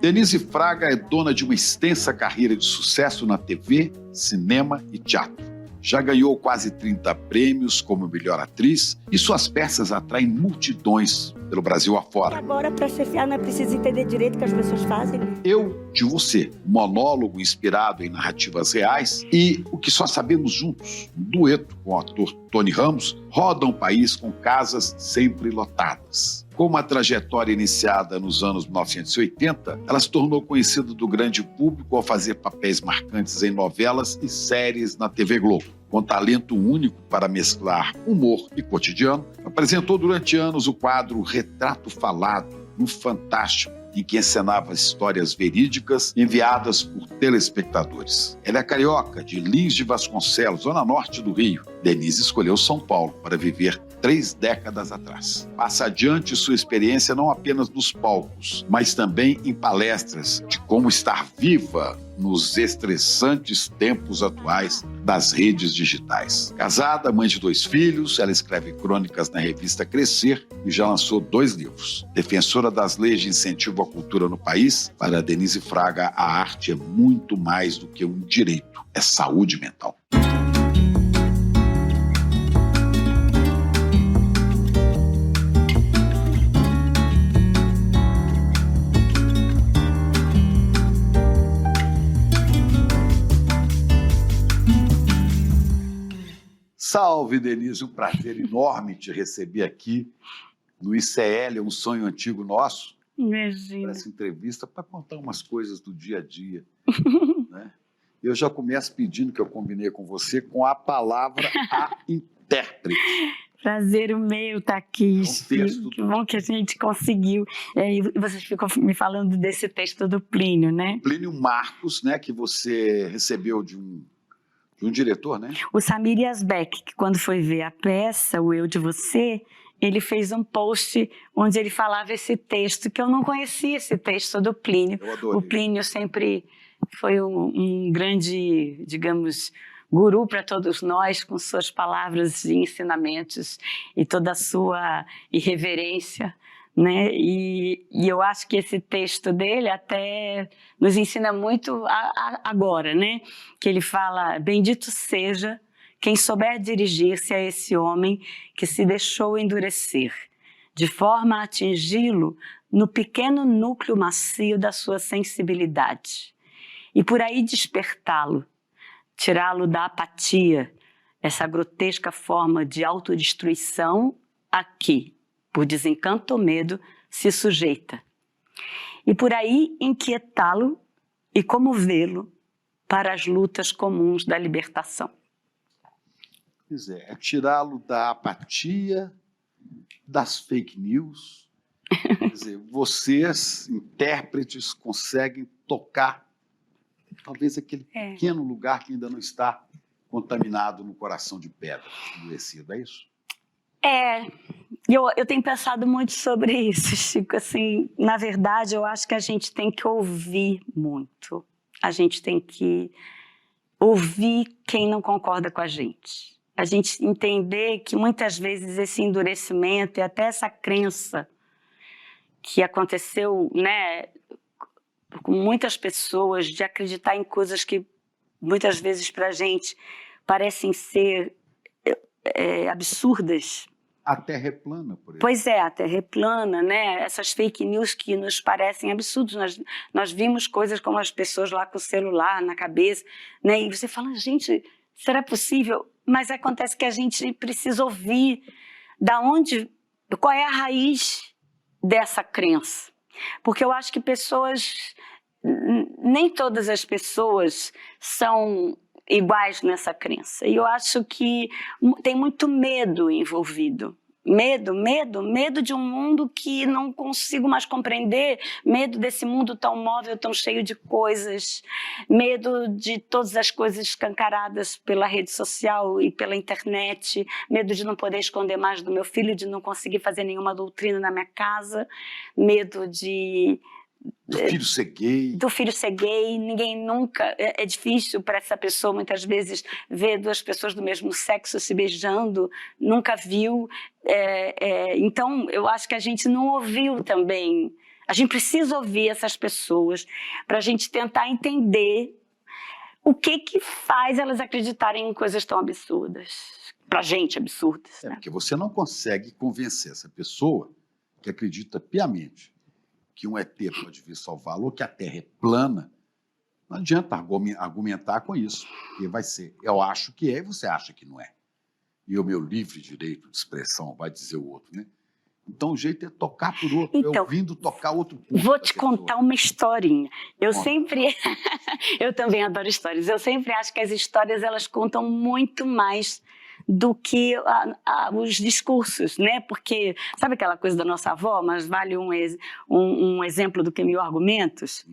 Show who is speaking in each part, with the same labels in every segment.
Speaker 1: Denise Fraga é dona de uma extensa carreira de sucesso na TV, cinema e teatro. Já ganhou quase 30 prêmios como melhor atriz e suas peças atraem multidões pelo Brasil afora.
Speaker 2: Agora, para chefiar, não é preciso entender direito o que as pessoas fazem.
Speaker 1: Eu, de Você, monólogo inspirado em narrativas reais e O Que Só Sabemos Juntos, um dueto com o ator Tony Ramos, rodam o país com casas sempre lotadas. Com uma trajetória iniciada nos anos 1980, ela se tornou conhecida do grande público ao fazer papéis marcantes em novelas e séries na TV Globo. Com talento único para mesclar humor e cotidiano, apresentou durante anos o quadro Retrato Falado, no Fantástico, em que encenava histórias verídicas enviadas por telespectadores. Ela é carioca, de Lins de Vasconcelos, zona norte do Rio. Denise escolheu São Paulo para viver 3 décadas atrás. Passa adiante sua experiência não apenas nos palcos, mas também em palestras de como estar viva nos estressantes tempos atuais das redes digitais. Casada, mãe de 2 filhos, ela escreve crônicas na revista Crescer e já lançou 2 livros. Defensora das leis de incentivo à cultura no país, para Denise Fraga, a arte é muito mais do que um direito, é saúde mental. Salve, Denise, um prazer enorme te receber aqui no ICL, é um sonho antigo nosso.
Speaker 2: Imagina.
Speaker 1: Essa entrevista para contar umas coisas do dia a dia. Né? Eu já começo pedindo, que eu combinei com você, com a palavra a intérprete.
Speaker 2: Prazer o meu estar aqui,
Speaker 1: Chico.
Speaker 2: Que bom que a gente conseguiu. E vocês ficam me falando desse texto do Plínio, né?
Speaker 1: Plínio Marcos, né, que você recebeu de um diretor, né?
Speaker 2: O Samir Yazbek, que quando foi ver a peça, o Eu de Você, ele fez um post onde ele falava esse texto, que eu não conhecia esse texto do Plínio.
Speaker 1: Eu adorei.
Speaker 2: O Plínio sempre foi um grande, digamos, guru para todos nós, com suas palavras e ensinamentos e toda a sua irreverência, né? E eu acho que esse texto dele até nos ensina muito agora, né? Que ele fala: bendito seja quem souber dirigir-se a esse homem que se deixou endurecer, de forma a atingi-lo no pequeno núcleo macio da sua sensibilidade, e por aí despertá-lo, tirá-lo da apatia, essa grotesca forma de autodestruição a que, por desencanto ou medo, se sujeita. E por aí inquietá-lo e comovê-lo para as lutas comuns da libertação.
Speaker 1: Pois é tirá-lo da apatia, das fake news. Quer dizer, vocês, intérpretes, conseguem tocar talvez aquele pequeno lugar que ainda não está contaminado no coração de pedra, endurecido, é isso?
Speaker 2: Eu tenho pensado muito sobre isso, Chico. Assim, na verdade, eu acho que a gente tem que ouvir muito. A gente tem que ouvir quem não concorda com a gente. A gente entender que muitas vezes esse endurecimento e até essa crença que aconteceu, né, com muitas pessoas, de acreditar em coisas que muitas vezes para a gente parecem ser absurdas.
Speaker 1: A Terra é plana, por exemplo.
Speaker 2: Pois é, a Terra é plana, né? Essas fake news que nos parecem absurdas. Nós vimos coisas como as pessoas lá com o celular na cabeça, né? E você fala, gente, será possível? Mas acontece que a gente precisa ouvir qual é a raiz dessa crença. Porque eu acho que nem todas as pessoas são iguais nessa crença. E eu acho que tem muito medo envolvido. Medo de um mundo que não consigo mais compreender, medo desse mundo tão móvel, tão cheio de coisas, medo de todas as coisas escancaradas pela rede social e pela internet, medo de não poder esconder mais do meu filho, de não conseguir fazer nenhuma doutrina na minha casa, medo
Speaker 1: do filho ser gay.
Speaker 2: Do filho ser gay, ninguém nunca... É difícil para essa pessoa, muitas vezes, ver 2 pessoas do mesmo sexo se beijando, nunca viu. Então, eu acho que a gente não ouviu também A gente precisa ouvir essas pessoas para a gente tentar entender o que faz elas acreditarem em coisas tão absurdas. Para a gente, absurdas. Né?
Speaker 1: Porque você não consegue convencer essa pessoa que acredita piamente que um ET pode vir salvá-lo ou que a Terra é plana. Não adianta argumentar com isso, porque vai ser, eu acho que é e você acha que não é. E o meu livre direito de expressão vai dizer o outro, né? Então o jeito é tocar por outro,
Speaker 2: então,
Speaker 1: ouvindo tocar outro ponto.
Speaker 2: Vou te contar uma historinha. Eu
Speaker 1: Conta.
Speaker 2: sempre... eu também adoro histórias. Eu sempre acho que as histórias, elas contam muito mais do que os discursos, né? Porque, sabe aquela coisa da nossa avó? Mas vale um exemplo do que mil argumentos?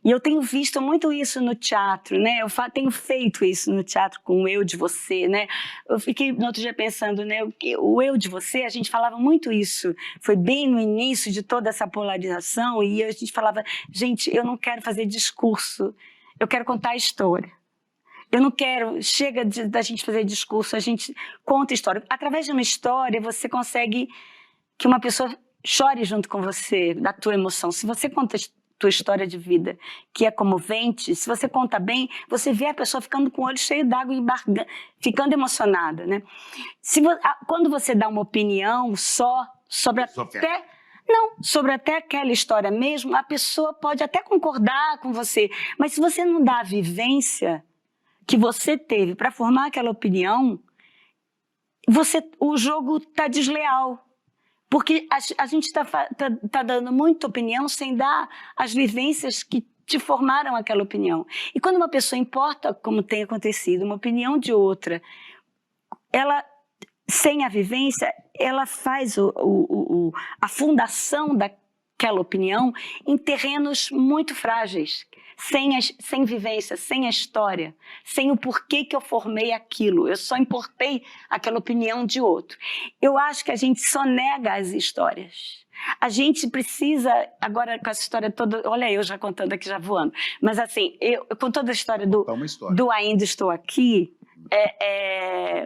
Speaker 2: E eu tenho visto muito isso no teatro, né? Eu tenho feito isso no teatro com o eu de você, né? Eu fiquei no outro dia pensando, né? O eu de você, a gente falava muito isso. Foi bem no início de toda essa polarização e a gente falava, gente, eu não quero fazer discurso, eu quero contar a história. Eu não quero, chega da gente fazer discurso, a gente conta história. Através de uma história, você consegue que uma pessoa chore junto com você, da tua emoção. Se você conta a tua história de vida, que é comovente, se você conta bem, você vê a pessoa ficando com o olho cheio d'água e ficando emocionada, né? Quando você dá uma opinião só sobre sobre até aquela história mesmo, a pessoa pode até concordar com você, mas se você não dá a vivência que você teve para formar aquela opinião, o jogo está desleal. Porque a gente tá dando muita opinião sem dar as vivências que te formaram aquela opinião. E quando uma pessoa importa, como tem acontecido, uma opinião de outra, ela, sem a vivência, ela faz a fundação daquela opinião em terrenos muito frágeis. Sem vivência, sem a história, sem o porquê que eu formei aquilo. Eu só importei aquela opinião de outro. Eu acho que a gente só nega as histórias. A gente precisa, agora com essa história toda, olha eu já contando aqui, já voando, mas assim, com toda a história do Ainda Estou Aqui,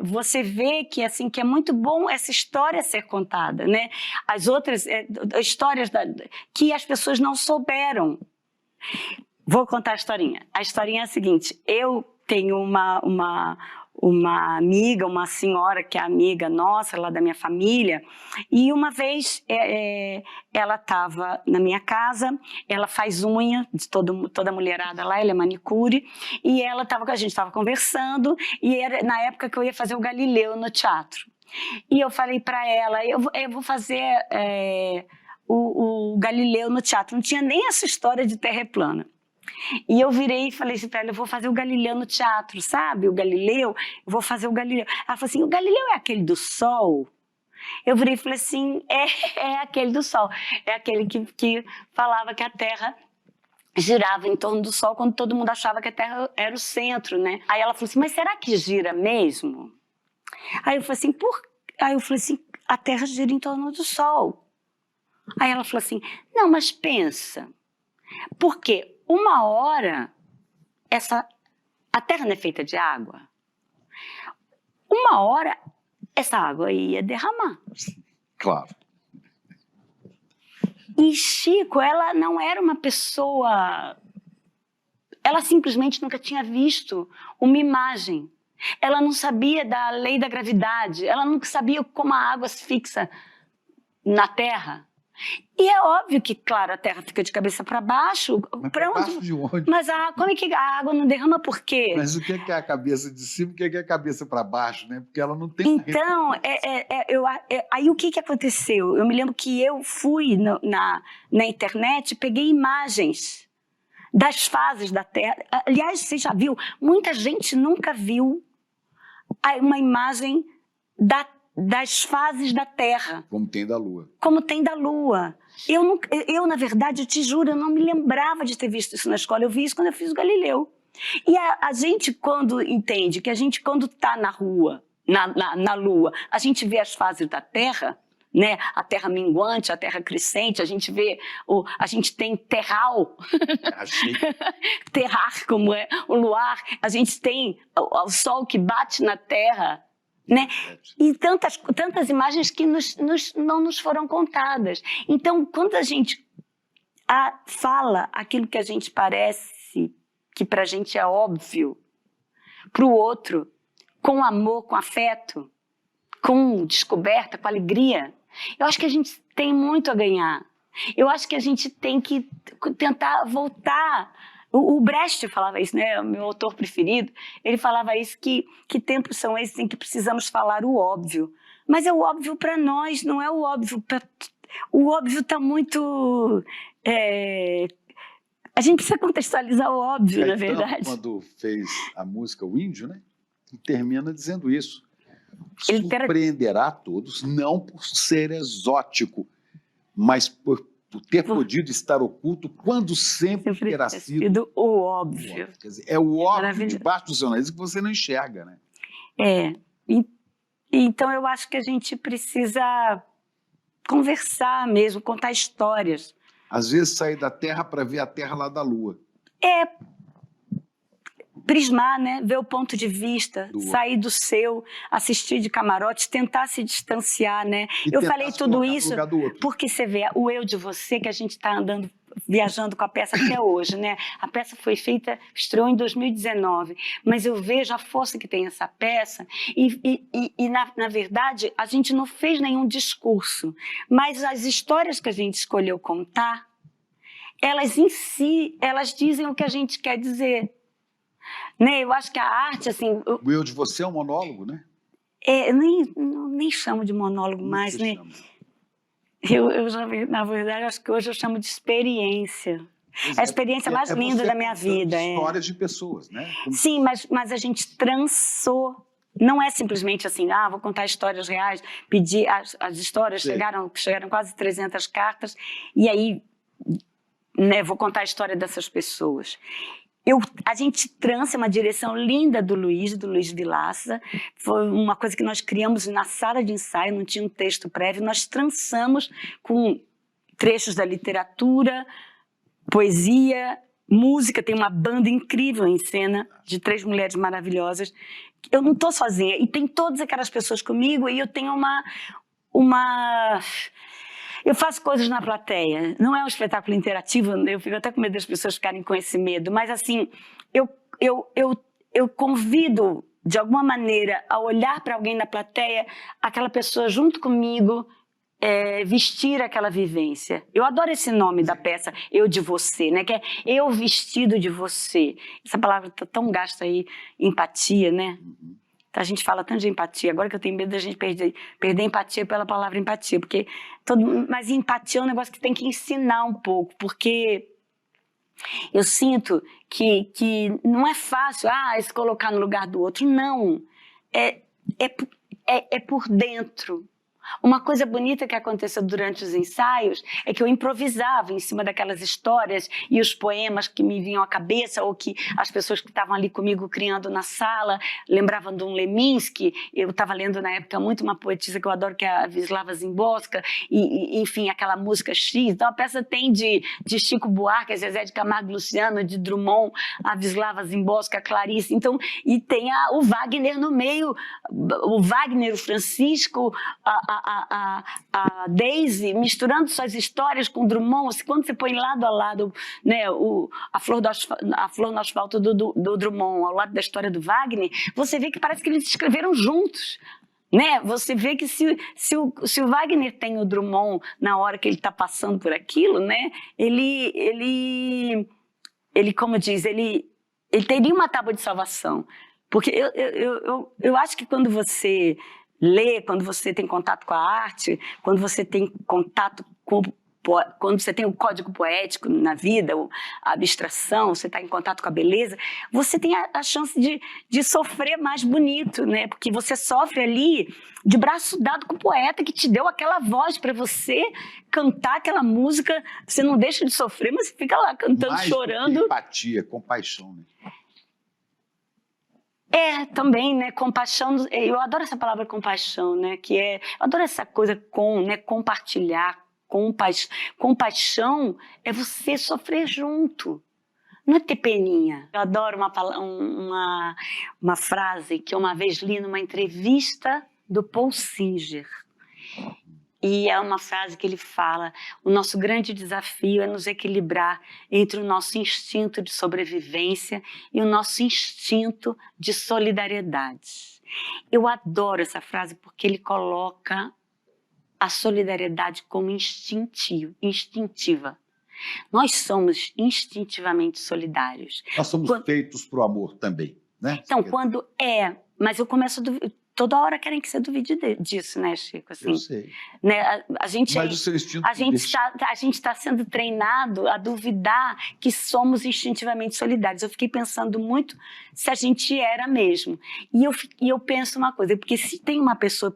Speaker 2: você vê que, assim, que é muito bom essa história ser contada, né? As outras histórias que as pessoas não souberam. Vou contar a historinha. A historinha é a seguinte, eu tenho uma amiga, uma senhora que é amiga nossa, lá da minha família, e uma vez ela estava na minha casa, ela faz unha, de toda mulherada lá, ela é manicure, e a gente estava conversando, e era na época que eu ia fazer o Galileu no teatro. E eu falei para ela, eu vou fazer o Galileu no teatro, não tinha nem essa história de terra plana. E eu virei e falei assim para ela, eu vou fazer o Galileu no teatro, sabe? O Galileu, eu vou fazer o Galileu. Ela falou assim, o Galileu é aquele do Sol? Eu virei e falei assim, é aquele do Sol. É aquele que falava que a Terra girava em torno do Sol quando todo mundo achava que a Terra era o centro, né? Aí ela falou assim, mas será que gira mesmo? Aí eu falei assim, a Terra gira em torno do Sol. Aí ela falou assim, não, mas pensa, porque uma hora, a Terra não é feita de água. Uma hora, essa água ia derramar.
Speaker 1: Claro.
Speaker 2: E Chico, ela não era uma pessoa... Ela simplesmente nunca tinha visto uma imagem. Ela não sabia da lei da gravidade. Ela nunca sabia como a água se fixa na Terra. E é óbvio que, claro, a Terra fica de cabeça para baixo.
Speaker 1: Mas para baixo de onde?
Speaker 2: Mas como é que a água não derrama por quê?
Speaker 1: Mas o que é a cabeça de cima e o que é a cabeça para baixo, né? Porque ela não tem...
Speaker 2: Então, aí o que aconteceu? Eu me lembro que eu fui na internet, peguei imagens das fases da Terra. Aliás, você já viu? Muita gente nunca viu uma imagem das fases da Terra.
Speaker 1: Como tem da Lua.
Speaker 2: Como tem da Lua. Eu, na verdade, eu te juro, eu não me lembrava de ter visto isso na escola. Eu vi isso quando eu fiz o Galileu. E a gente, quando entende que a gente, quando está na Lua, a gente vê as fases da Terra, né? A Terra minguante, a Terra crescente, a gente vê, a gente tem terral, terrar, como é o luar, a gente tem o Sol que bate na Terra, né? E tantas imagens que não nos foram contadas. Então, quando a gente fala aquilo que a gente parece que para a gente é óbvio, para o outro, com amor, com afeto, com descoberta, com alegria. Eu acho que a gente tem muito a ganhar. Eu acho que a gente tem que tentar voltar. O Brecht falava isso, né? O meu autor preferido. Ele falava isso, que tempos são esses em que precisamos falar o óbvio. Mas é o óbvio para nós, não é o óbvio para... O óbvio está muito... A gente precisa contextualizar o óbvio, na verdade.
Speaker 1: Quando fez a música O Índio, né? Termina dizendo isso. Surpreenderá a todos, não por ser exótico, mas por ter podido estar oculto quando sempre terá sido
Speaker 2: o óbvio.
Speaker 1: Quer dizer, é o óbvio debaixo do seu nariz que você não enxerga, né?
Speaker 2: Então eu acho que a gente precisa conversar mesmo, contar histórias.
Speaker 1: Às vezes sair da Terra para ver a Terra lá da Lua.
Speaker 2: Prismar, né? Ver o ponto de vista, sair do seu, assistir de camarote, tentar se distanciar, né? Eu falei tudo isso porque você vê o eu de você, que a gente está andando, viajando com a peça até hoje, né? A peça foi feita, estreou em 2019, mas eu vejo a força que tem essa peça e na verdade, a gente não fez nenhum discurso, mas as histórias que a gente escolheu contar, elas em si, elas dizem o que a gente quer dizer. Né? Eu acho que a arte, assim...
Speaker 1: O eu de você é um monólogo, né?
Speaker 2: Eu nem chamo de monólogo mais, né? Eu já, na verdade, acho que hoje eu chamo de experiência. É a experiência mais linda da minha vida.
Speaker 1: Histórias de pessoas, né?
Speaker 2: Sim, mas a gente trançou. Não é simplesmente assim, vou contar histórias reais, pedir as histórias, chegaram quase 300 cartas, e aí, né, vou contar a história dessas pessoas. A gente trança uma direção linda do Luiz Vilaça. Foi uma coisa que nós criamos na sala de ensaio, não tinha um texto prévio. Nós trançamos com trechos da literatura, poesia, música. Tem uma banda incrível em cena, de 3 mulheres maravilhosas. Eu não estou sozinha. E tem todas aquelas pessoas comigo e eu tenho Eu faço coisas na plateia, não é um espetáculo interativo, eu fico até com medo das pessoas ficarem com esse medo, mas assim, eu convido, de alguma maneira, a olhar para alguém na plateia, aquela pessoa junto comigo, vestir aquela vivência. Eu adoro esse nome da peça, Eu de Você, né? Que é eu vestido de você. Essa palavra está tão gasta aí, empatia, né? A gente fala tanto de empatia, agora que eu tenho medo da gente perder empatia pela palavra empatia, mas empatia é um negócio que tem que ensinar um pouco, porque eu sinto que não é fácil, se colocar no lugar do outro, não, é por dentro. Uma coisa bonita que aconteceu durante os ensaios é que eu improvisava em cima daquelas histórias e os poemas que me vinham à cabeça ou que as pessoas que estavam ali comigo criando na sala lembravam de um Leminski. Eu estava lendo na época muito uma poetisa que eu adoro, que é a Wisława Szymborska, e enfim, aquela música X. Então a peça tem de Chico Buarque, Zezé de Camargo e Luciano, de Drummond, a Wisława Szymborska, a Clarice. Então, e tem o Wagner no meio, o Wagner, o Francisco, a Daisy, misturando suas histórias com Drummond. Quando você põe lado a lado, né, a flor no asfalto do Drummond ao lado da história do Wagner, você vê que parece que eles escreveram juntos. Né? Você vê que se o Wagner tem o Drummond na hora que ele está passando por aquilo, né, ele como diz, ele teria uma tábua de salvação. Porque eu acho que quando você lê, quando você tem contato com a arte, quando você tem contato quando você tem o código poético na vida, a abstração, você está em contato com a beleza, você tem a chance de sofrer mais bonito, né? Porque você sofre ali de braço dado com o poeta que te deu aquela voz para você cantar aquela música. Você não deixa de sofrer, mas você fica lá cantando, mais chorando.
Speaker 1: Empatia, compaixão, né?
Speaker 2: Também, né, compaixão, eu adoro essa palavra compaixão, né, eu adoro essa coisa compartilhar, compaixão é você sofrer junto, não é ter peninha. Eu adoro uma frase que eu uma vez li numa entrevista do Paul Singer, E é uma frase que ele fala: o nosso grande desafio é nos equilibrar entre o nosso instinto de sobrevivência e o nosso instinto de solidariedade. Eu adoro essa frase porque ele coloca a solidariedade como instintiva. Nós somos instintivamente solidários.
Speaker 1: Nós somos feitos para o amor também, né?
Speaker 2: Então, mas eu começo a duvidar. Toda hora querem que você duvide disso, né, Chico? Assim,
Speaker 1: eu sei.
Speaker 2: Né?
Speaker 1: Mas o seu instinto...
Speaker 2: A gente está sendo treinado a duvidar que somos instintivamente solidários. Eu fiquei pensando muito se a gente era mesmo. E eu penso uma coisa, porque se tem uma pessoa,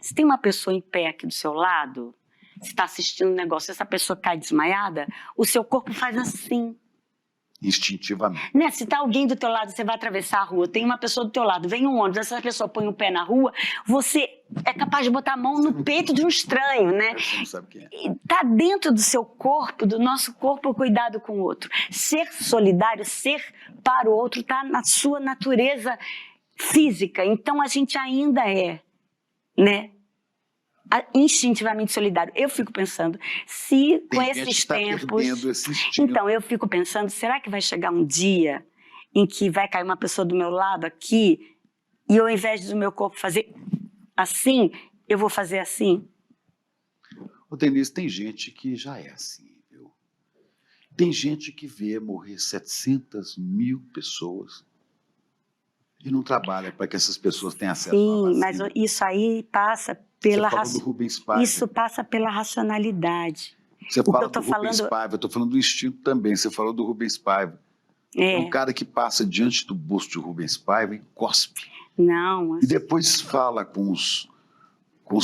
Speaker 2: se tem uma pessoa em pé aqui do seu lado, você está assistindo um negócio, essa pessoa cai desmaiada, o seu corpo faz assim.
Speaker 1: Instintivamente.
Speaker 2: Né? Se está alguém do teu lado, você vai atravessar a rua, tem uma pessoa do teu lado, vem um ônibus, essa pessoa põe o pé na rua, você é capaz de botar a mão no peito de um estranho, né?
Speaker 1: Você não sabe quem é.
Speaker 2: Está dentro do seu corpo, do nosso corpo, o cuidado com o outro. Ser solidário, ser para o outro, está na sua natureza física. Então, a gente ainda é, né? Instintivamente solidário. Eu fico pensando, se com esses tempos... Então, eu fico pensando, será que vai chegar um dia em que vai cair uma pessoa do meu lado aqui e ao invés do meu corpo fazer assim, eu vou fazer assim?
Speaker 1: Ô, Denise, tem gente que já é assim, viu? Tem gente que vê morrer 700 mil pessoas e não trabalha para que essas pessoas tenham acesso à vacina.
Speaker 2: Sim, mas isso aí passa isso passa pela racionalidade.
Speaker 1: Você fala do Rubens Paiva, eu estou falando do instinto também. Você falou do Rubens Paiva. É um cara que passa diante do busto de Rubens Paiva e cospe.
Speaker 2: Não.
Speaker 1: E depois fala com os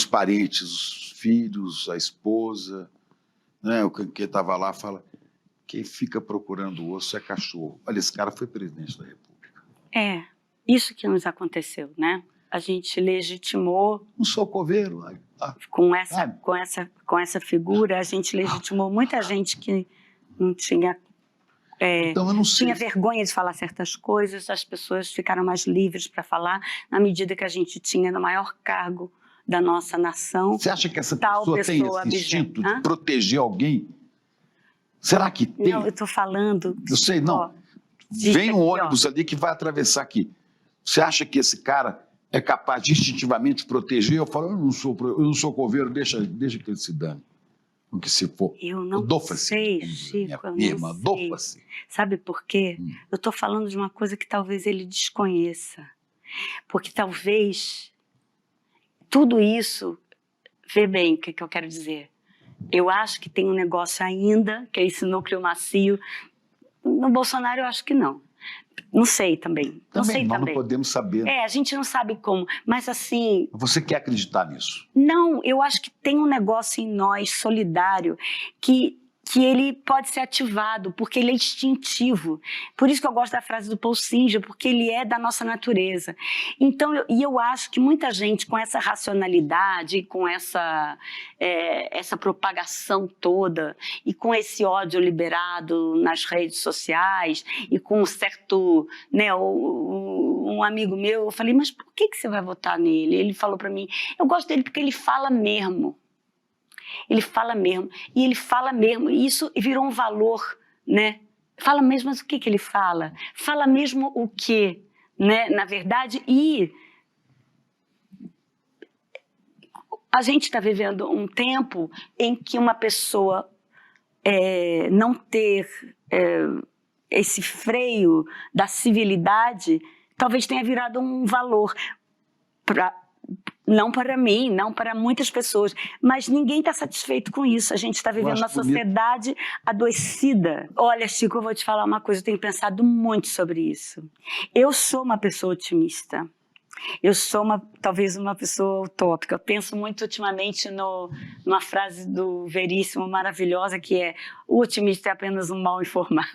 Speaker 1: parentes, os filhos, a esposa, né? O que estava lá fala: quem fica procurando o osso é cachorro. Olha, esse cara foi presidente da República.
Speaker 2: É, isso que nos aconteceu, né? A gente legitimou...
Speaker 1: Um socoveiro.
Speaker 2: Com essa figura, a gente legitimou muita gente que não tinha...
Speaker 1: Então, eu não sei.
Speaker 2: Tinha vergonha de falar certas coisas, as pessoas ficaram mais livres para falar, na medida que a gente tinha no maior cargo da nossa nação.
Speaker 1: Você acha que essa pessoa tem esse instinto de proteger alguém? Será que tem?
Speaker 2: Não, eu estou falando...
Speaker 1: Eu sei, não. Vem um ônibus ali que vai atravessar aqui. Você acha que esse cara é capaz de instintivamente proteger? Eu falo, eu não sou coveiro, deixa que ele se dane. O que se for.
Speaker 2: Eu não sei, Chico, eu não sei. Sabe por quê? Eu estou falando de uma coisa que talvez ele desconheça. Porque talvez tudo isso... Vê bem o que eu quero dizer. Eu acho que tem um negócio ainda, que é esse núcleo macio. No Bolsonaro eu acho que não. Não sei também.
Speaker 1: Nós não podemos saber.
Speaker 2: A gente não sabe como, mas assim...
Speaker 1: Você quer acreditar nisso?
Speaker 2: Não, eu acho que tem um negócio em nós solidário que ele pode ser ativado, porque ele é instintivo. Por isso que eu gosto da frase do Paul Singer, porque ele é da nossa natureza. Então, eu acho que muita gente com essa racionalidade, com essa propagação toda, e com esse ódio liberado nas redes sociais, e com um certo... Né, um amigo meu, eu falei, mas por que você vai votar nele? Ele falou para mim, eu gosto dele porque ele fala mesmo. Ele fala mesmo, e isso virou um valor, né? Fala mesmo, mas o que ele fala? Fala mesmo o quê, né? Na verdade, e a gente está vivendo um tempo em que uma pessoa não ter esse freio da civilidade talvez tenha virado um valor não para mim, não para muitas pessoas, mas ninguém está satisfeito com isso. A gente está vivendo uma sociedade adoecida. Olha, Chico, eu vou te falar uma coisa, eu tenho pensado muito sobre isso. Eu sou uma pessoa otimista. Eu sou talvez uma pessoa utópica. Eu penso muito ultimamente numa frase do Veríssimo maravilhosa, que é: o otimista é apenas um mal informado.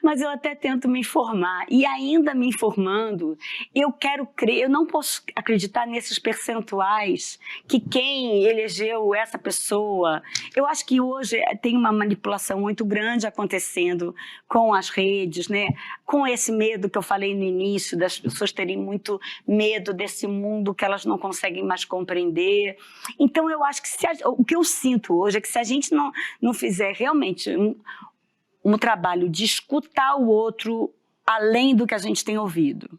Speaker 2: Mas eu até tento me informar. E ainda me informando, eu quero crer, eu não posso acreditar nesses percentuais que quem elegeu essa pessoa... Eu acho que hoje tem uma manipulação muito grande acontecendo com as redes, né? Com esse medo que eu falei no início, das pessoas terem muito medo desse mundo que elas não conseguem mais compreender. Então, eu acho que o que eu sinto hoje é que se a gente não fizer realmente um trabalho de escutar o outro além do que a gente tem ouvido,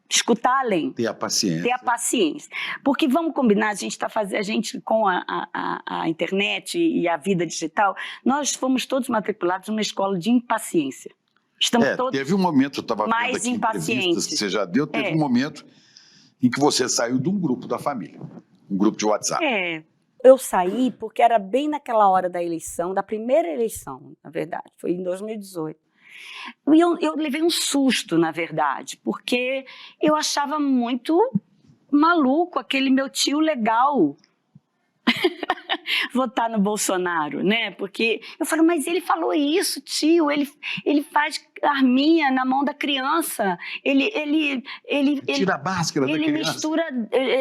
Speaker 2: escutar além.
Speaker 1: Ter a paciência.
Speaker 2: Ter a paciência. Porque vamos combinar, a gente com a internet e a vida digital, nós fomos todos matriculados numa escola de impaciência. Estamos todos
Speaker 1: teve um momento, eu estava vendo
Speaker 2: mais
Speaker 1: aqui
Speaker 2: impacientes.
Speaker 1: entrevistas que você já deu, teve um momento em que você saiu de um grupo da família, um grupo de WhatsApp.
Speaker 2: Eu saí porque era bem naquela hora da eleição, da primeira eleição, na verdade, foi em 2018. E eu levei um susto, na verdade, porque eu achava muito maluco aquele meu tio legal votar no Bolsonaro, né? Porque eu falo, mas ele falou isso, tio, ele faz arminha na mão da criança, ele
Speaker 1: tira a máscara da criança.
Speaker 2: Ele mistura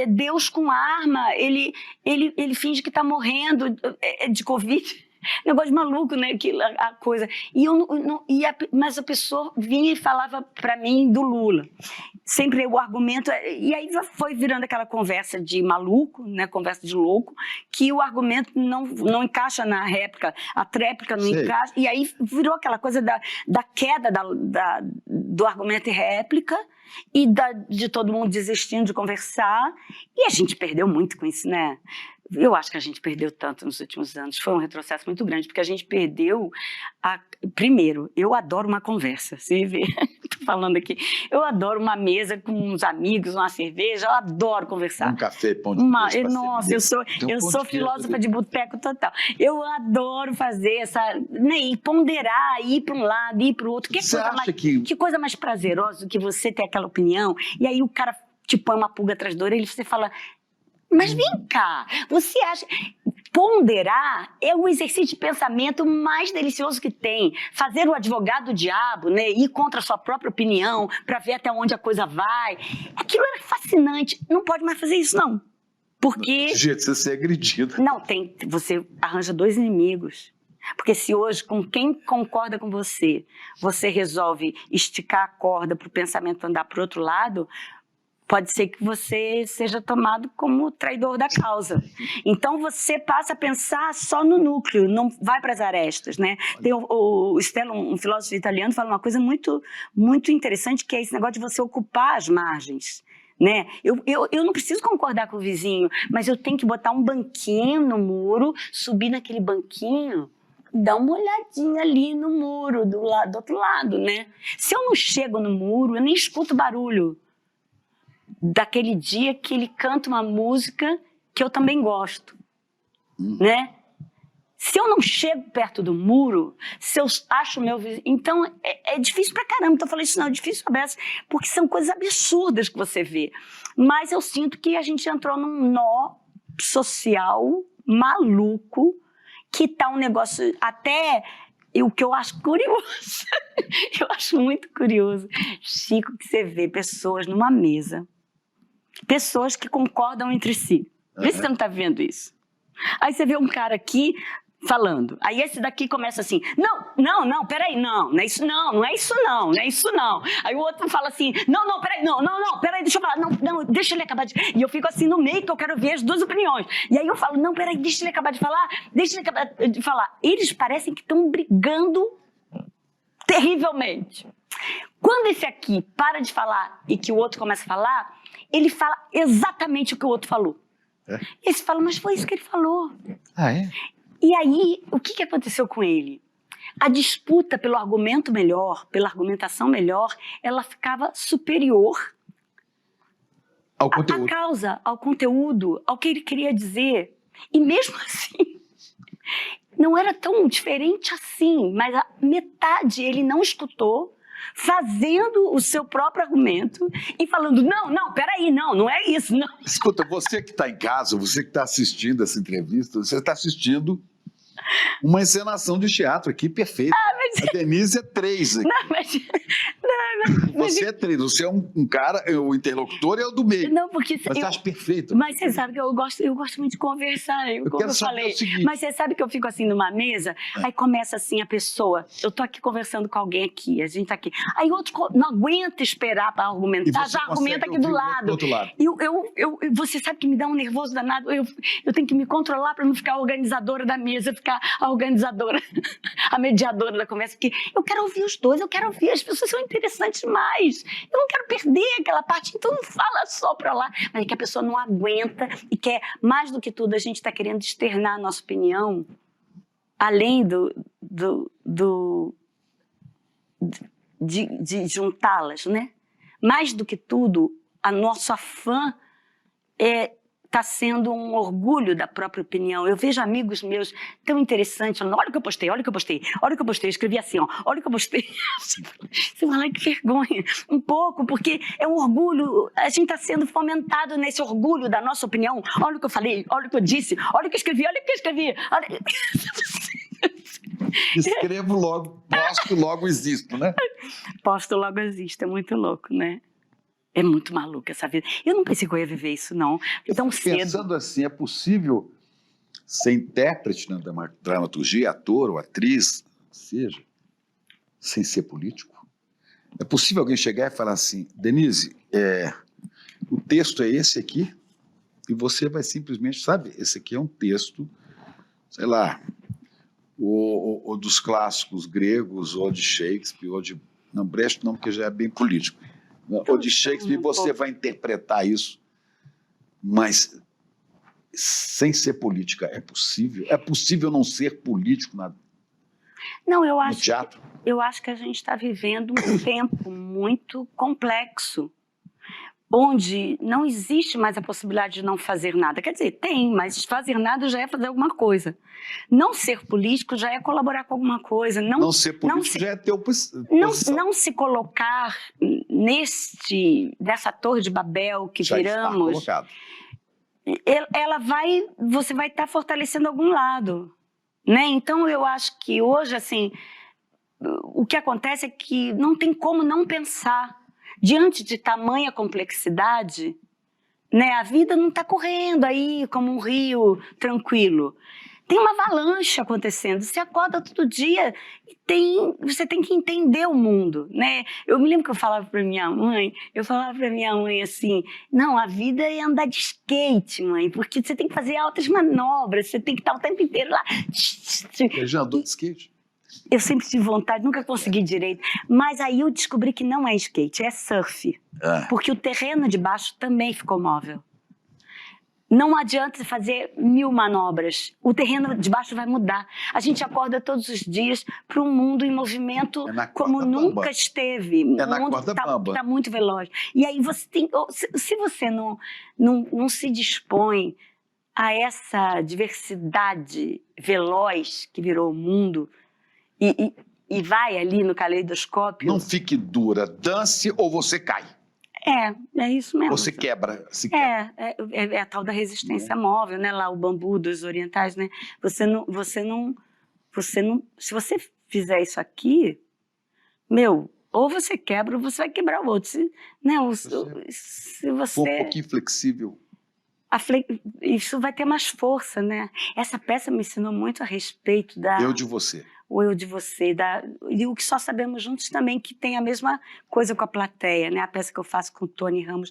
Speaker 2: Deus com arma, ele finge que está morrendo de Covid. Negócio maluco, né? A coisa. Mas a pessoa vinha e falava para mim do Lula. Sempre o argumento... E aí foi virando aquela conversa de maluco, né? Conversa de louco, que o argumento não encaixa na réplica, a tréplica não encaixa. E aí virou aquela coisa da queda do argumento e réplica e de todo mundo desistindo de conversar. E a gente perdeu muito com isso, né? Eu acho que a gente perdeu tanto nos últimos anos. Foi um retrocesso muito grande, porque a gente perdeu Primeiro, eu adoro uma conversa. Você vê, estou falando aqui. Eu adoro uma mesa com uns amigos, uma cerveja. Eu adoro conversar.
Speaker 1: Um café, pão de queijo.
Speaker 2: Nossa, eu sou filósofa de boteco total. Eu adoro fazer essa... Né, e ponderar, ir para um lado, ir para o outro. Que coisa mais prazerosa do que você ter aquela opinião. E aí o cara te põe uma pulga atrás da orelha e você fala... Mas vem cá, você acha... Ponderar é o exercício de pensamento mais delicioso que tem. Fazer o advogado do diabo, né? Ir contra a sua própria opinião para ver até onde a coisa vai. Aquilo era fascinante. Não pode mais fazer isso, não. Porque...
Speaker 1: Gente, você é agredido.
Speaker 2: Não, você arranja dois inimigos. Porque se hoje, com quem concorda com você, você resolve esticar a corda para o pensamento andar para o outro lado... Pode ser que você seja tomado como traidor da causa. Então, você passa a pensar só no núcleo, não vai para as arestas, né? Tem o Stella, um filósofo italiano, fala uma coisa muito, muito interessante, que é esse negócio de você ocupar as margens. Né? Eu não preciso concordar com o vizinho, mas eu tenho que botar um banquinho no muro, subir naquele banquinho, dar uma olhadinha ali no muro, do outro lado, né? Se eu não chego no muro, eu nem escuto barulho daquele dia que ele canta uma música que eu também gosto, né? Se eu não chego perto do muro, se eu acho o meu vizinho... Então, é difícil pra caramba. Então, eu falei isso, não, é difícil pra beça, porque são coisas absurdas que você vê. Mas eu sinto que a gente entrou num nó social maluco, que tá um negócio até... o que eu acho curioso, eu acho muito curioso, Chico, que você vê pessoas numa mesa, pessoas que concordam entre si. Vê se você não está vendo isso. Aí você vê um cara aqui falando. Aí esse daqui começa assim, não, peraí, não é isso não é isso não. Aí o outro fala assim, peraí, deixa eu falar, não, deixa ele acabar de... E eu fico assim no meio, que eu quero ver as duas opiniões. E aí eu falo, não, peraí, deixa ele acabar de falar, Eles parecem que estão brigando terrivelmente. Quando esse aqui para de falar e que o outro começa a falar, ele fala exatamente o que o outro falou. E esse fala, mas foi isso que ele falou. E aí, o que aconteceu com ele? A disputa pelo argumento melhor, pela argumentação melhor, ela ficava superior
Speaker 1: ao conteúdo.
Speaker 2: À causa, ao conteúdo, ao que ele queria dizer. E mesmo assim, não era tão diferente assim, mas a metade ele não escutou, fazendo o seu próprio argumento e falando, peraí, não é isso, não.
Speaker 1: Escuta, você que está em casa, você que está assistindo essa entrevista, você está assistindo uma encenação de teatro aqui perfeita.
Speaker 2: Mas
Speaker 1: A Denise é 3 aqui.
Speaker 2: Não, mas
Speaker 1: Você é 3, você é um cara, o interlocutor é o do meio.
Speaker 2: não, porque
Speaker 1: Mas eu acho perfeito.
Speaker 2: Mas você sabe que eu gosto muito de conversar, como
Speaker 1: quero
Speaker 2: eu
Speaker 1: saber
Speaker 2: falei.
Speaker 1: o seguinte.
Speaker 2: Mas você sabe que eu fico assim numa mesa, aí começa assim a pessoa, eu tô aqui conversando com alguém aqui, a gente tá aqui. Aí outro não aguenta esperar para
Speaker 1: E
Speaker 2: argumentar,
Speaker 1: você
Speaker 2: já argumenta aqui do lado.
Speaker 1: outro lado.
Speaker 2: Você sabe que me dá um nervoso danado, eu tenho que me controlar para não ficar a organizadora da mesa, ficar a organizadora, a mediadora da conversa, porque eu quero ouvir os dois, eu quero ouvir, as pessoas são interessantes demais. Eu não quero perder aquela parte, então não fala só para lá. Mas é que a pessoa não aguenta e quer, mais do que tudo, a gente está querendo externar a nossa opinião, além de juntá-las, né? Mais do que tudo, a nosso afã está sendo um orgulho da própria opinião. Eu vejo amigos meus tão interessantes, falando, olha o que eu postei, olha o que eu postei, olha o que eu postei, eu escrevi assim, ó, olha o que eu postei. Você fala, que vergonha, um pouco, porque é um orgulho, a gente está sendo fomentado nesse orgulho da nossa opinião. Olha o que eu falei, olha o que eu disse, olha o que eu escrevi, olha o que eu escrevi. Olha...
Speaker 1: Escrevo logo, posto logo, existo, né?
Speaker 2: Posto logo existe, é muito louco, né? É muito maluco essa vida. Eu não pensei que eu ia viver isso, não. Tão cedo.
Speaker 1: Pensando assim, é possível ser intérprete na dramaturgia, ator ou atriz, seja, sem ser político? É possível alguém chegar e falar assim, Denise, o texto é esse aqui, e você vai simplesmente, sabe, esse aqui é um texto, sei lá, ou dos clássicos gregos, ou de Shakespeare, ou de... Não, Brecht não, porque já é bem político. Ou de Shakespeare, você vai interpretar isso, mas sem ser política, é possível? É possível não ser político no teatro?
Speaker 2: Eu acho que a gente está vivendo um tempo muito complexo, onde não existe mais a possibilidade de não fazer nada. Quer dizer, tem, mas fazer nada já é fazer alguma coisa. Não ser político já é colaborar com alguma coisa. Não ser político já é ter posição. Não se colocar nessa torre de Babel que já viramos. Está colocado. Você vai estar fortalecendo algum lado, né? Então eu acho que hoje, assim, o que acontece é que não tem como não pensar. Diante de tamanha complexidade, né, a vida não está correndo aí como um rio tranquilo. Tem uma avalanche acontecendo. Você acorda todo dia e você tem que entender o mundo, né? Eu me lembro que eu falava para minha mãe, assim, não, a vida é andar de skate, mãe, porque você tem que fazer altas manobras, você tem que estar o tempo inteiro lá.
Speaker 1: Você já andou de skate?
Speaker 2: Eu sempre tive vontade, nunca consegui direito. Mas aí eu descobri que não é skate, é surf. Porque o terreno de baixo também ficou móvel. Não adianta fazer 1000 manobras. O terreno de baixo vai mudar. A gente acorda todos os dias para um mundo em movimento como nunca esteve.
Speaker 1: É na corda bamba.
Speaker 2: Está muito veloz. E aí você tem... Se você não se dispõe a essa diversidade veloz que virou o mundo... E vai ali no caleidoscópio... Não
Speaker 1: fique dura, dance ou você cai.
Speaker 2: É isso mesmo.
Speaker 1: Você quebra. Se quebra.
Speaker 2: É a tal da resistência móvel, né? Lá o bambu dos orientais, né? Se você fizer isso aqui, ou você quebra ou você vai quebrar o outro. Se você
Speaker 1: for um pouquinho flexível.
Speaker 2: Isso vai ter mais força, né? Essa peça me ensinou muito a respeito da...
Speaker 1: Eu de você.
Speaker 2: O eu de você, e o que só sabemos juntos também, que tem a mesma coisa com a plateia, né? A peça que eu faço com o Tony Ramos.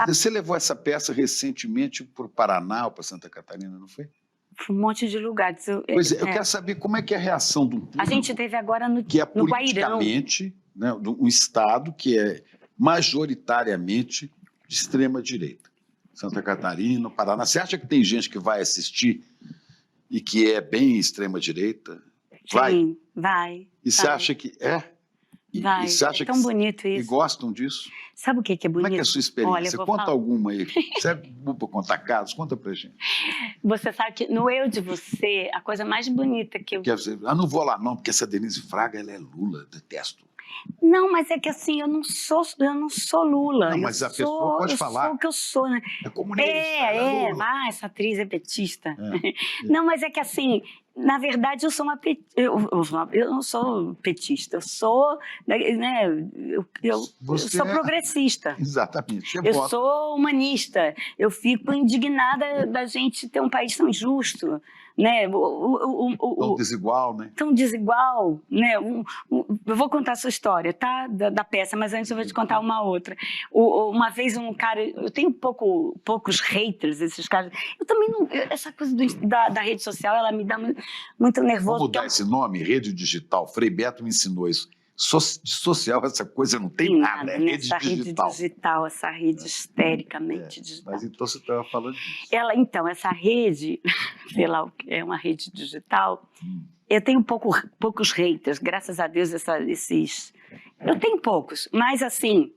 Speaker 1: Você levou essa peça recentemente para o Paraná ou para Santa Catarina, não foi?
Speaker 2: Para um monte de lugares.
Speaker 1: Eu quero saber como é que é a reação do público.
Speaker 2: A gente teve agora no Guairão.
Speaker 1: Que é politicamente, né, um estado que é majoritariamente de extrema-direita. Santa Catarina, Paraná. Você acha que tem gente que vai assistir e que é bem extrema-direita?
Speaker 2: Sim, vai.
Speaker 1: E você acha que
Speaker 2: Vai.
Speaker 1: E você acha
Speaker 2: tão bonito isso.
Speaker 1: E gostam disso?
Speaker 2: Sabe o que é bonito?
Speaker 1: Como é que é a sua experiência? Conta
Speaker 2: falar.
Speaker 1: Alguma aí. Você é bom para contar casos? Conta pra gente.
Speaker 2: Você sabe que no Eu de Você, a coisa mais bonita que eu...
Speaker 1: Não vou lá não, porque essa Denise Fraga, ela é Lula, detesto.
Speaker 2: Não, mas é que assim, eu não sou Lula.
Speaker 1: Não, mas a pessoa pode falar.
Speaker 2: Eu sou o que eu sou, né?
Speaker 1: É comunista.
Speaker 2: Essa atriz é petista.
Speaker 1: É.
Speaker 2: Não, mas é que assim, na verdade, eu sou eu não sou petista, eu sou, né, eu sou progressista.
Speaker 1: Exatamente.
Speaker 2: Eu sou humanista. Eu fico indignada da gente ter um país tão injusto, né?
Speaker 1: Tão desigual, né?
Speaker 2: Tão desigual, né? Eu vou contar a sua história, tá? Da peça, mas antes eu vou te contar uma outra. Uma vez um cara, eu tenho poucos haters, esses caras. Eu também não, essa coisa da rede social, ela me dá muito nervoso.
Speaker 1: Vamos mudar esse nome, rede digital. Frei Beto me ensinou isso. De social, essa coisa não tem nada, é rede digital.
Speaker 2: Essa rede histericamente digital.
Speaker 1: Mas então você estava falando disso.
Speaker 2: Essa rede, sei lá o que é uma rede digital, eu tenho poucos haters, graças a Deus eu tenho poucos, mas assim,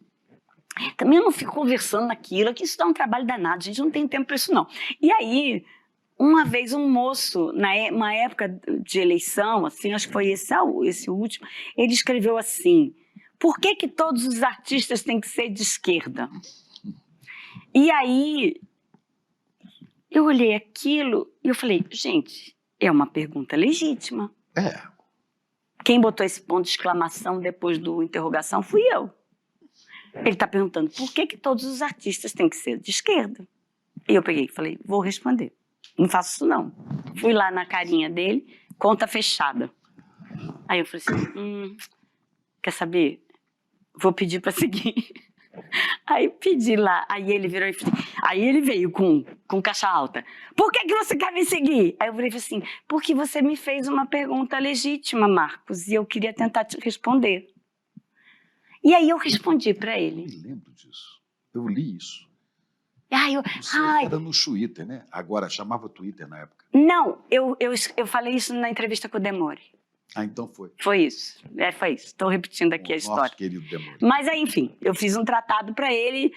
Speaker 2: também eu não fico conversando naquilo, que isso dá um trabalho danado, a gente não tem tempo para isso não. E aí, uma vez um moço, numa época de eleição, assim, acho que foi esse último, ele escreveu assim: por que todos os artistas têm que ser de esquerda? E aí, eu olhei aquilo e eu falei, gente, é uma pergunta legítima. Quem botou esse ponto de exclamação depois do interrogação fui eu. Ele está perguntando, por que todos os artistas têm que ser de esquerda? E eu peguei e falei, vou responder. Não faço isso não. Fui lá na carinha dele, conta fechada. Aí eu falei assim, quer saber? Vou pedir para seguir. Aí pedi lá, aí ele virou e falou, aí ele veio com caixa alta. Por que você quer me seguir? Aí eu falei assim, porque você me fez uma pergunta legítima, Marcos, e eu queria tentar te responder. E aí eu respondi para ele.
Speaker 1: Eu me lembro disso. Eu li isso.
Speaker 2: Você
Speaker 1: era no Twitter, né? Agora, chamava Twitter na época.
Speaker 2: Não, eu falei isso na entrevista com o Demore.
Speaker 1: Então foi.
Speaker 2: Foi isso. Foi isso. Estou repetindo aqui a história.
Speaker 1: Nosso querido Demore.
Speaker 2: Mas aí, enfim, eu fiz um tratado para ele,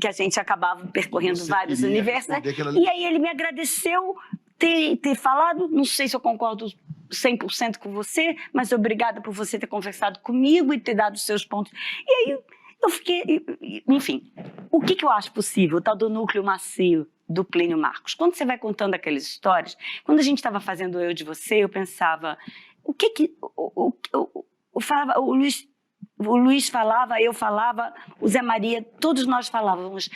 Speaker 2: que a gente acabava percorrendo vários universos. E aí ele me agradeceu ter falado, não sei se eu concordo 100% com você, mas obrigada por você ter conversado comigo e ter dado os seus pontos. E aí eu fiquei, enfim, o que eu acho possível, o tal do núcleo macio do Plínio Marcos? Quando você vai contando aquelas histórias, quando a gente estava fazendo Eu de Você, eu pensava, o Luiz falava, eu falava, o Zé Maria, todos nós falávamos,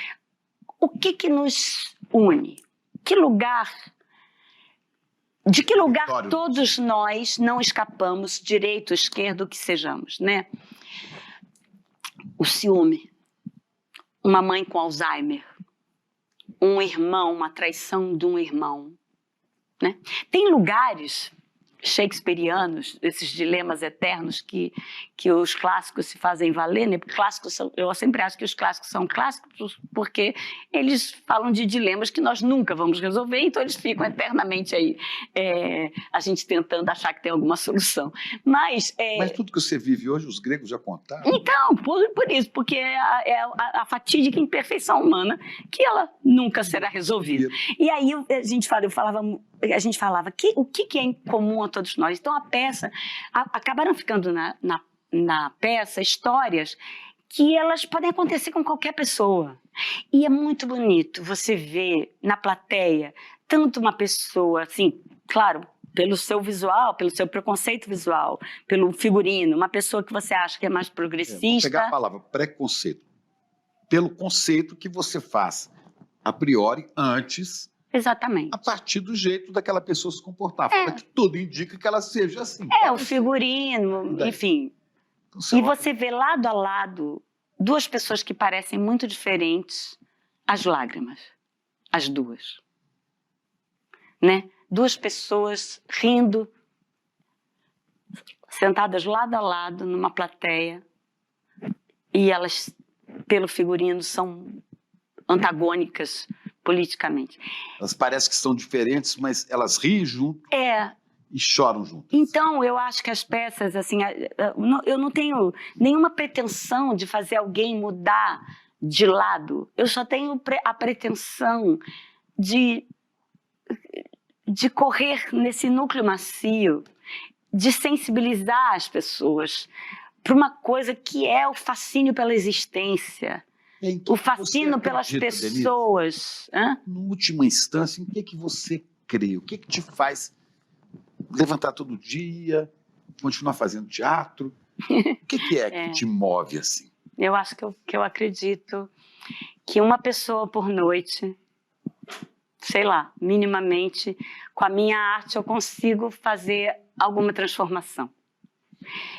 Speaker 2: o que nos une? De que lugar todos nós não escapamos, direito, esquerdo, o que sejamos, né? O ciúme, uma mãe com Alzheimer, um irmão, uma traição de um irmão, né? Tem lugares shakespearianos, esses dilemas eternos que os clássicos se fazem valer, né? Eu sempre acho que os clássicos são clássicos porque eles falam de dilemas que nós nunca vamos resolver, então eles ficam eternamente aí, a gente tentando achar que tem alguma solução. Mas
Speaker 1: tudo que você vive hoje, os gregos já contaram.
Speaker 2: Então, por isso, porque é a fatídica imperfeição humana que ela nunca será resolvida. E aí a gente falava o que é em comum a todos nós. Então a peça, acabaram ficando na peça histórias que elas podem acontecer com qualquer pessoa. E é muito bonito você ver na plateia tanto uma pessoa, assim, claro, pelo seu visual, pelo seu preconceito visual, pelo figurino, uma pessoa que você acha que é mais progressista.
Speaker 1: Vou pegar a palavra preconceito. Pelo conceito que você faz a priori antes.
Speaker 2: Exatamente.
Speaker 1: A partir do jeito daquela pessoa se comportar. Que tudo indica que ela seja assim.
Speaker 2: O figurino, enfim. Então, e você vê lado a lado duas pessoas que parecem muito diferentes, as lágrimas, as duas. Né? Duas pessoas rindo, sentadas lado a lado numa plateia, e elas, pelo figurino, são antagônicas politicamente.
Speaker 1: Elas parecem que são diferentes, mas elas riem junto e choram junto.
Speaker 2: Então, eu acho que as peças, assim, eu não tenho nenhuma pretensão de fazer alguém mudar de lado. Eu só tenho a pretensão de correr nesse núcleo macio, de sensibilizar as pessoas para uma coisa que é o fascínio pela existência, o fascínio pelas pessoas.
Speaker 1: No última instância, em que você crê? O que te faz levantar todo dia, continuar fazendo teatro? O que é que te move assim?
Speaker 2: Eu acho que eu acredito que uma pessoa por noite, sei lá, minimamente, com a minha arte eu consigo fazer alguma transformação.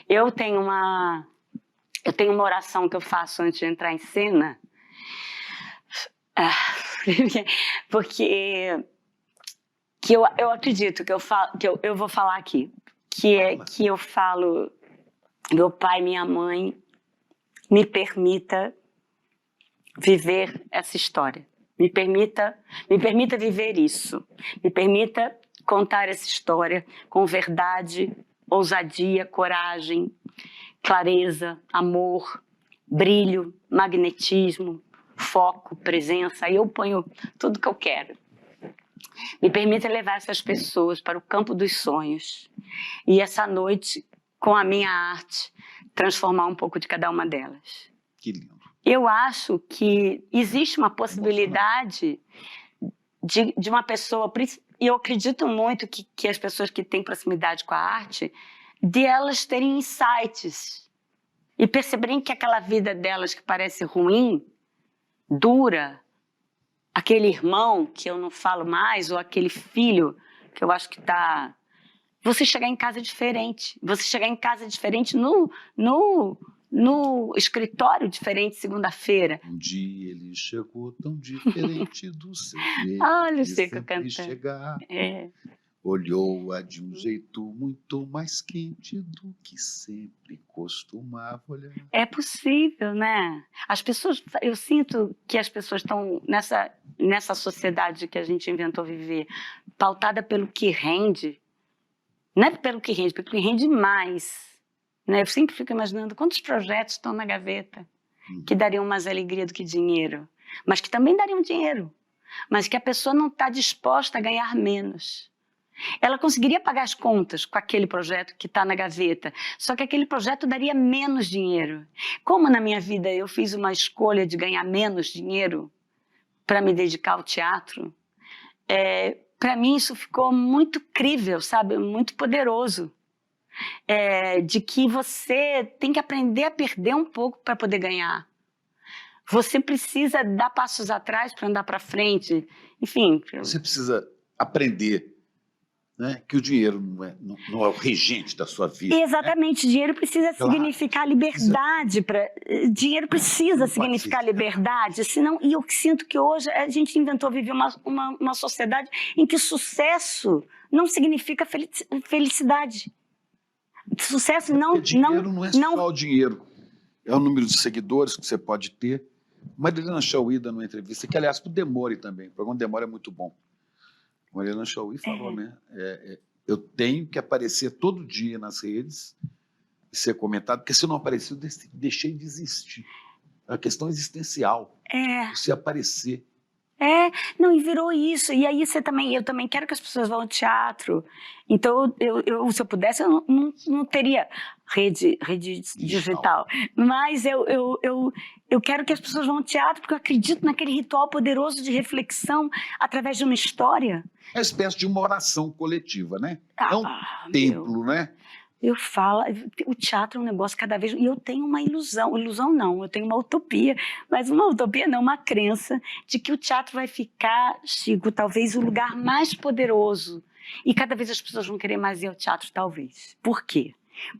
Speaker 2: Eu tenho uma oração que eu faço antes de entrar em cena, porque eu acredito que eu vou falar aqui, que eu falo, meu pai, minha mãe, me permita viver essa história. Me permita viver isso. Me permita contar essa história com verdade, ousadia, coragem, clareza, amor, brilho, magnetismo, foco, presença. Aí eu ponho tudo que eu quero. Me permita levar essas pessoas para o campo dos sonhos. E essa noite, com a minha arte, transformar um pouco de cada uma delas.
Speaker 1: Que lindo.
Speaker 2: Eu acho que existe uma possibilidade de uma pessoa, e eu acredito muito que as pessoas que têm proximidade com a arte, de elas terem insights e perceberem que aquela vida delas que parece ruim, dura, aquele irmão que eu não falo mais, ou aquele filho que eu acho que está... Você chegar em casa diferente, no escritório diferente segunda-feira.
Speaker 1: Um dia ele chegou tão diferente do seu jeito.
Speaker 2: Olha o Chico cantando.
Speaker 1: Olhou-a de um jeito muito mais quente do que sempre costumava olhar.
Speaker 2: É possível, né? As pessoas, eu sinto que as pessoas estão nessa sociedade que a gente inventou viver, pautada pelo que rende. Não é pelo que rende mais. Eu sempre fico imaginando quantos projetos estão na gaveta que dariam mais alegria do que dinheiro, mas que também dariam dinheiro, mas que a pessoa não está disposta a ganhar menos. Ela conseguiria pagar as contas com aquele projeto que está na gaveta, só que aquele projeto daria menos dinheiro. Como na minha vida eu fiz uma escolha de ganhar menos dinheiro para me dedicar ao teatro, para mim isso ficou muito crível, sabe? Muito poderoso. De que você tem que aprender a perder um pouco para poder ganhar. Você precisa dar passos atrás para andar para frente. Enfim.
Speaker 1: Você precisa aprender, né, que o dinheiro não é o regente da sua vida.
Speaker 2: Exatamente. Né? Dinheiro precisa significar liberdade. Dinheiro precisa significar liberdade. Senão, e eu sinto que hoje a gente inventou viver uma sociedade em que sucesso não significa felicidade. Sucesso
Speaker 1: dinheiro não é só o dinheiro, é o número de seguidores que você pode ter. Marilena Chaui dando uma entrevista, que aliás pro Demore também, o programa Demore é muito bom. Marilena Chaui falou, né? Eu tenho que aparecer todo dia nas redes e ser comentado, porque se eu não aparecer, eu deixei de existir. É uma questão existencial. Você aparecer.
Speaker 2: Não, e virou isso. E aí eu também quero que as pessoas vão ao teatro. Então, se eu pudesse, eu não teria rede digital. Mas eu quero que as pessoas vão ao teatro, porque eu acredito naquele ritual poderoso de reflexão através de uma história.
Speaker 1: É uma espécie de uma oração coletiva, né? É um templo, né?
Speaker 2: Eu falo, o teatro é um negócio cada vez... E eu tenho uma ilusão não, eu tenho uma utopia, mas uma utopia não, uma crença de que o teatro vai ficar, Chico, talvez o lugar mais poderoso. E cada vez as pessoas vão querer mais ir ao teatro, talvez. Por quê?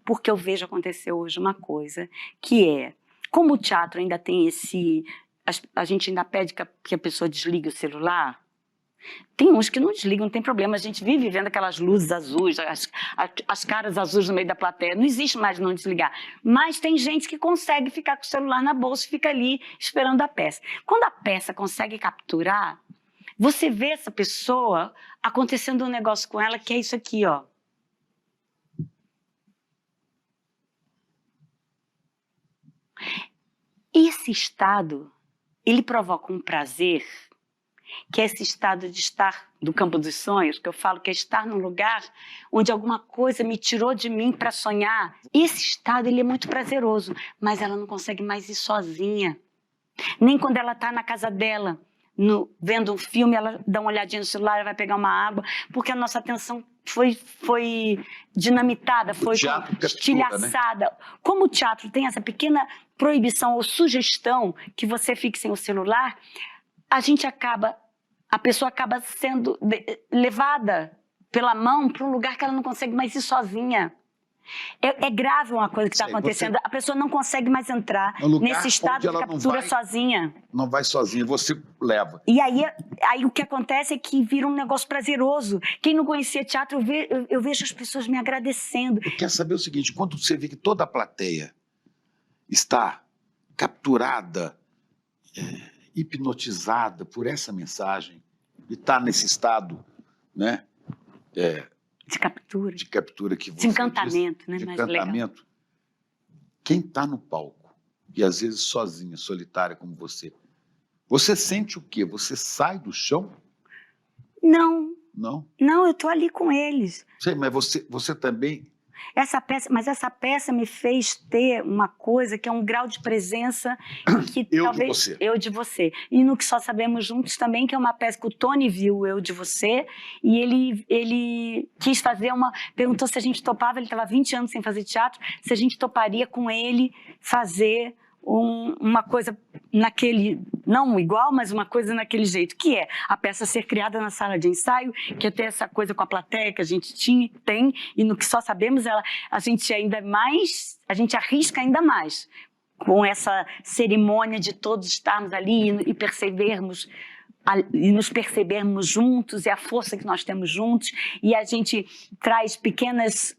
Speaker 2: Porque eu vejo acontecer hoje uma coisa que como o teatro ainda tem a gente ainda pede que a pessoa desligue o celular. Tem uns que não desligam, não tem problema. A gente vive vendo aquelas luzes azuis, as caras azuis no meio da plateia. Não existe mais não desligar. Mas tem gente que consegue ficar com o celular na bolsa e fica ali esperando a peça. Quando a peça consegue capturar, você vê essa pessoa acontecendo um negócio com ela que é isso aqui, ó. Esse estado, ele provoca um prazer, que é esse estado de estar do campo dos sonhos, que eu falo que é estar num lugar onde alguma coisa me tirou de mim para sonhar. Esse estado, ele é muito prazeroso, mas ela não consegue mais ir sozinha. Nem quando ela está na casa dela, vendo um filme, ela dá uma olhadinha no celular, ela vai pegar uma água, porque a nossa atenção foi dinamitada, foi estilhaçada. Né? Como o teatro tem essa pequena proibição ou sugestão que você fique sem o celular, a pessoa acaba sendo levada pela mão para um lugar que ela não consegue mais ir sozinha. É grave uma coisa que está acontecendo. A pessoa não consegue mais entrar nesse estado de captura sozinha.
Speaker 1: Não vai sozinha, você leva.
Speaker 2: E aí o que acontece é que vira um negócio prazeroso. Quem não conhecia teatro, eu vejo as pessoas me agradecendo.
Speaker 1: Quer saber o seguinte, quando você vê que toda a plateia está capturada, hipnotizada por essa mensagem, e está nesse estado, né?
Speaker 2: De captura.
Speaker 1: De captura que você
Speaker 2: de encantamento,
Speaker 1: disse,
Speaker 2: né?
Speaker 1: de
Speaker 2: Mais
Speaker 1: encantamento. Legal. Quem está no palco, e às vezes sozinha, solitária como você sente o quê? Você sai do chão?
Speaker 2: Não.
Speaker 1: Não?
Speaker 2: Não, eu estou ali com eles.
Speaker 1: Sei, mas você também...
Speaker 2: Mas essa peça me fez ter uma coisa que é um grau de presença que eu de você. E no Que Só Sabemos Juntos também, que é uma peça que o Tony viu, Eu de Você, e ele quis fazer perguntou se a gente topava, ele estava 20 anos sem fazer teatro, se a gente toparia com ele fazer uma coisa não igual, mas uma coisa naquele jeito, que é a peça ser criada na sala de ensaio, que é ter essa coisa com a plateia que a gente tem, e no Que Só Sabemos, a gente arrisca ainda mais, com essa cerimônia de todos estarmos ali e percebermos, e nos percebermos juntos, e a força que nós temos juntos, e a gente traz pequenas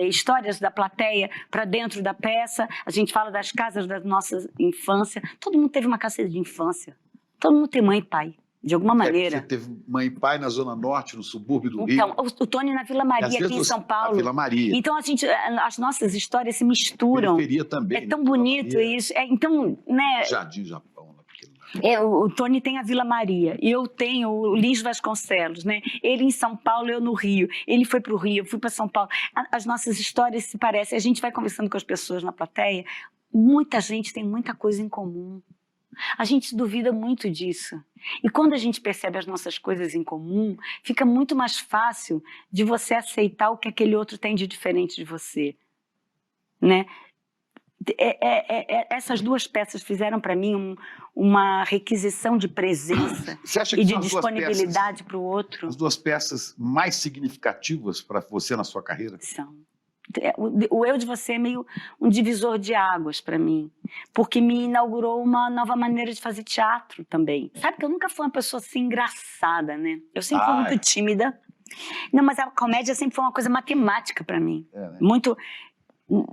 Speaker 2: histórias da plateia para dentro da peça, a gente fala das casas da nossa infância, todo mundo teve uma casa de infância, todo mundo tem mãe e pai, de alguma maneira.
Speaker 1: Você teve mãe e pai na Zona Norte, no subúrbio do Rio?
Speaker 2: Então, o Tony na Vila Maria, aqui em São Paulo.
Speaker 1: Na Vila Maria.
Speaker 2: Então, as nossas histórias se misturam.
Speaker 1: Periferia também.
Speaker 2: É tão bonito isso. Então, né?
Speaker 1: Jardim Japão.
Speaker 2: O Tony tem a Vila Maria, eu tenho o Lins Vasconcelos, né? Ele em São Paulo, eu no Rio. Ele foi para o Rio, eu fui para São Paulo. As nossas histórias se parecem. A gente vai conversando com as pessoas na plateia, muita gente tem muita coisa em comum. A gente duvida muito disso. E quando a gente percebe as nossas coisas em comum, fica muito mais fácil de você aceitar o que aquele outro tem de diferente de você, né? Essas duas peças fizeram para mim uma requisição de presença e de disponibilidade para o outro.
Speaker 1: As duas peças mais significativas para você na sua carreira?
Speaker 2: São. O Eu de Você é meio um divisor de águas para mim, porque me inaugurou uma nova maneira de fazer teatro também. Sabe que eu nunca fui uma pessoa assim engraçada, né? Eu sempre fui muito tímida. Não, mas a comédia sempre foi uma coisa matemática para mim.
Speaker 1: Né?
Speaker 2: Muito...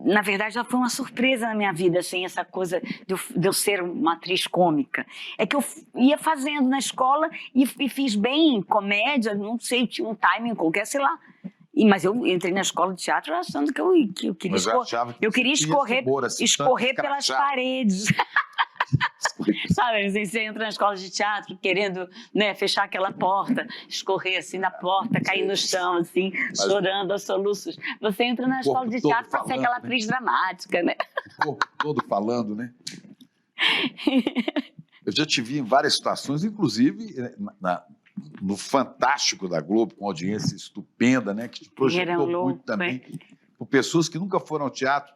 Speaker 2: Na verdade, já foi uma surpresa na minha vida, assim, essa coisa de eu ser uma atriz cômica. É que eu ia fazendo na escola e fiz bem comédia, não sei, tinha um timing qualquer, sei lá. Mas eu entrei na escola de teatro achando que eu queria escorrer pelas paredes. Sabe, você entra na escola de teatro querendo, né, fechar aquela porta, escorrer assim na porta, cair no chão, assim, chorando aos soluços. Você entra na escola de teatro para ser aquela atriz dramática, né?
Speaker 1: O corpo todo falando, né? Eu já te vi em várias situações, inclusive no Fantástico da Globo, com audiência estupenda, né? Que te projetou muito também. Por pessoas que nunca foram ao teatro.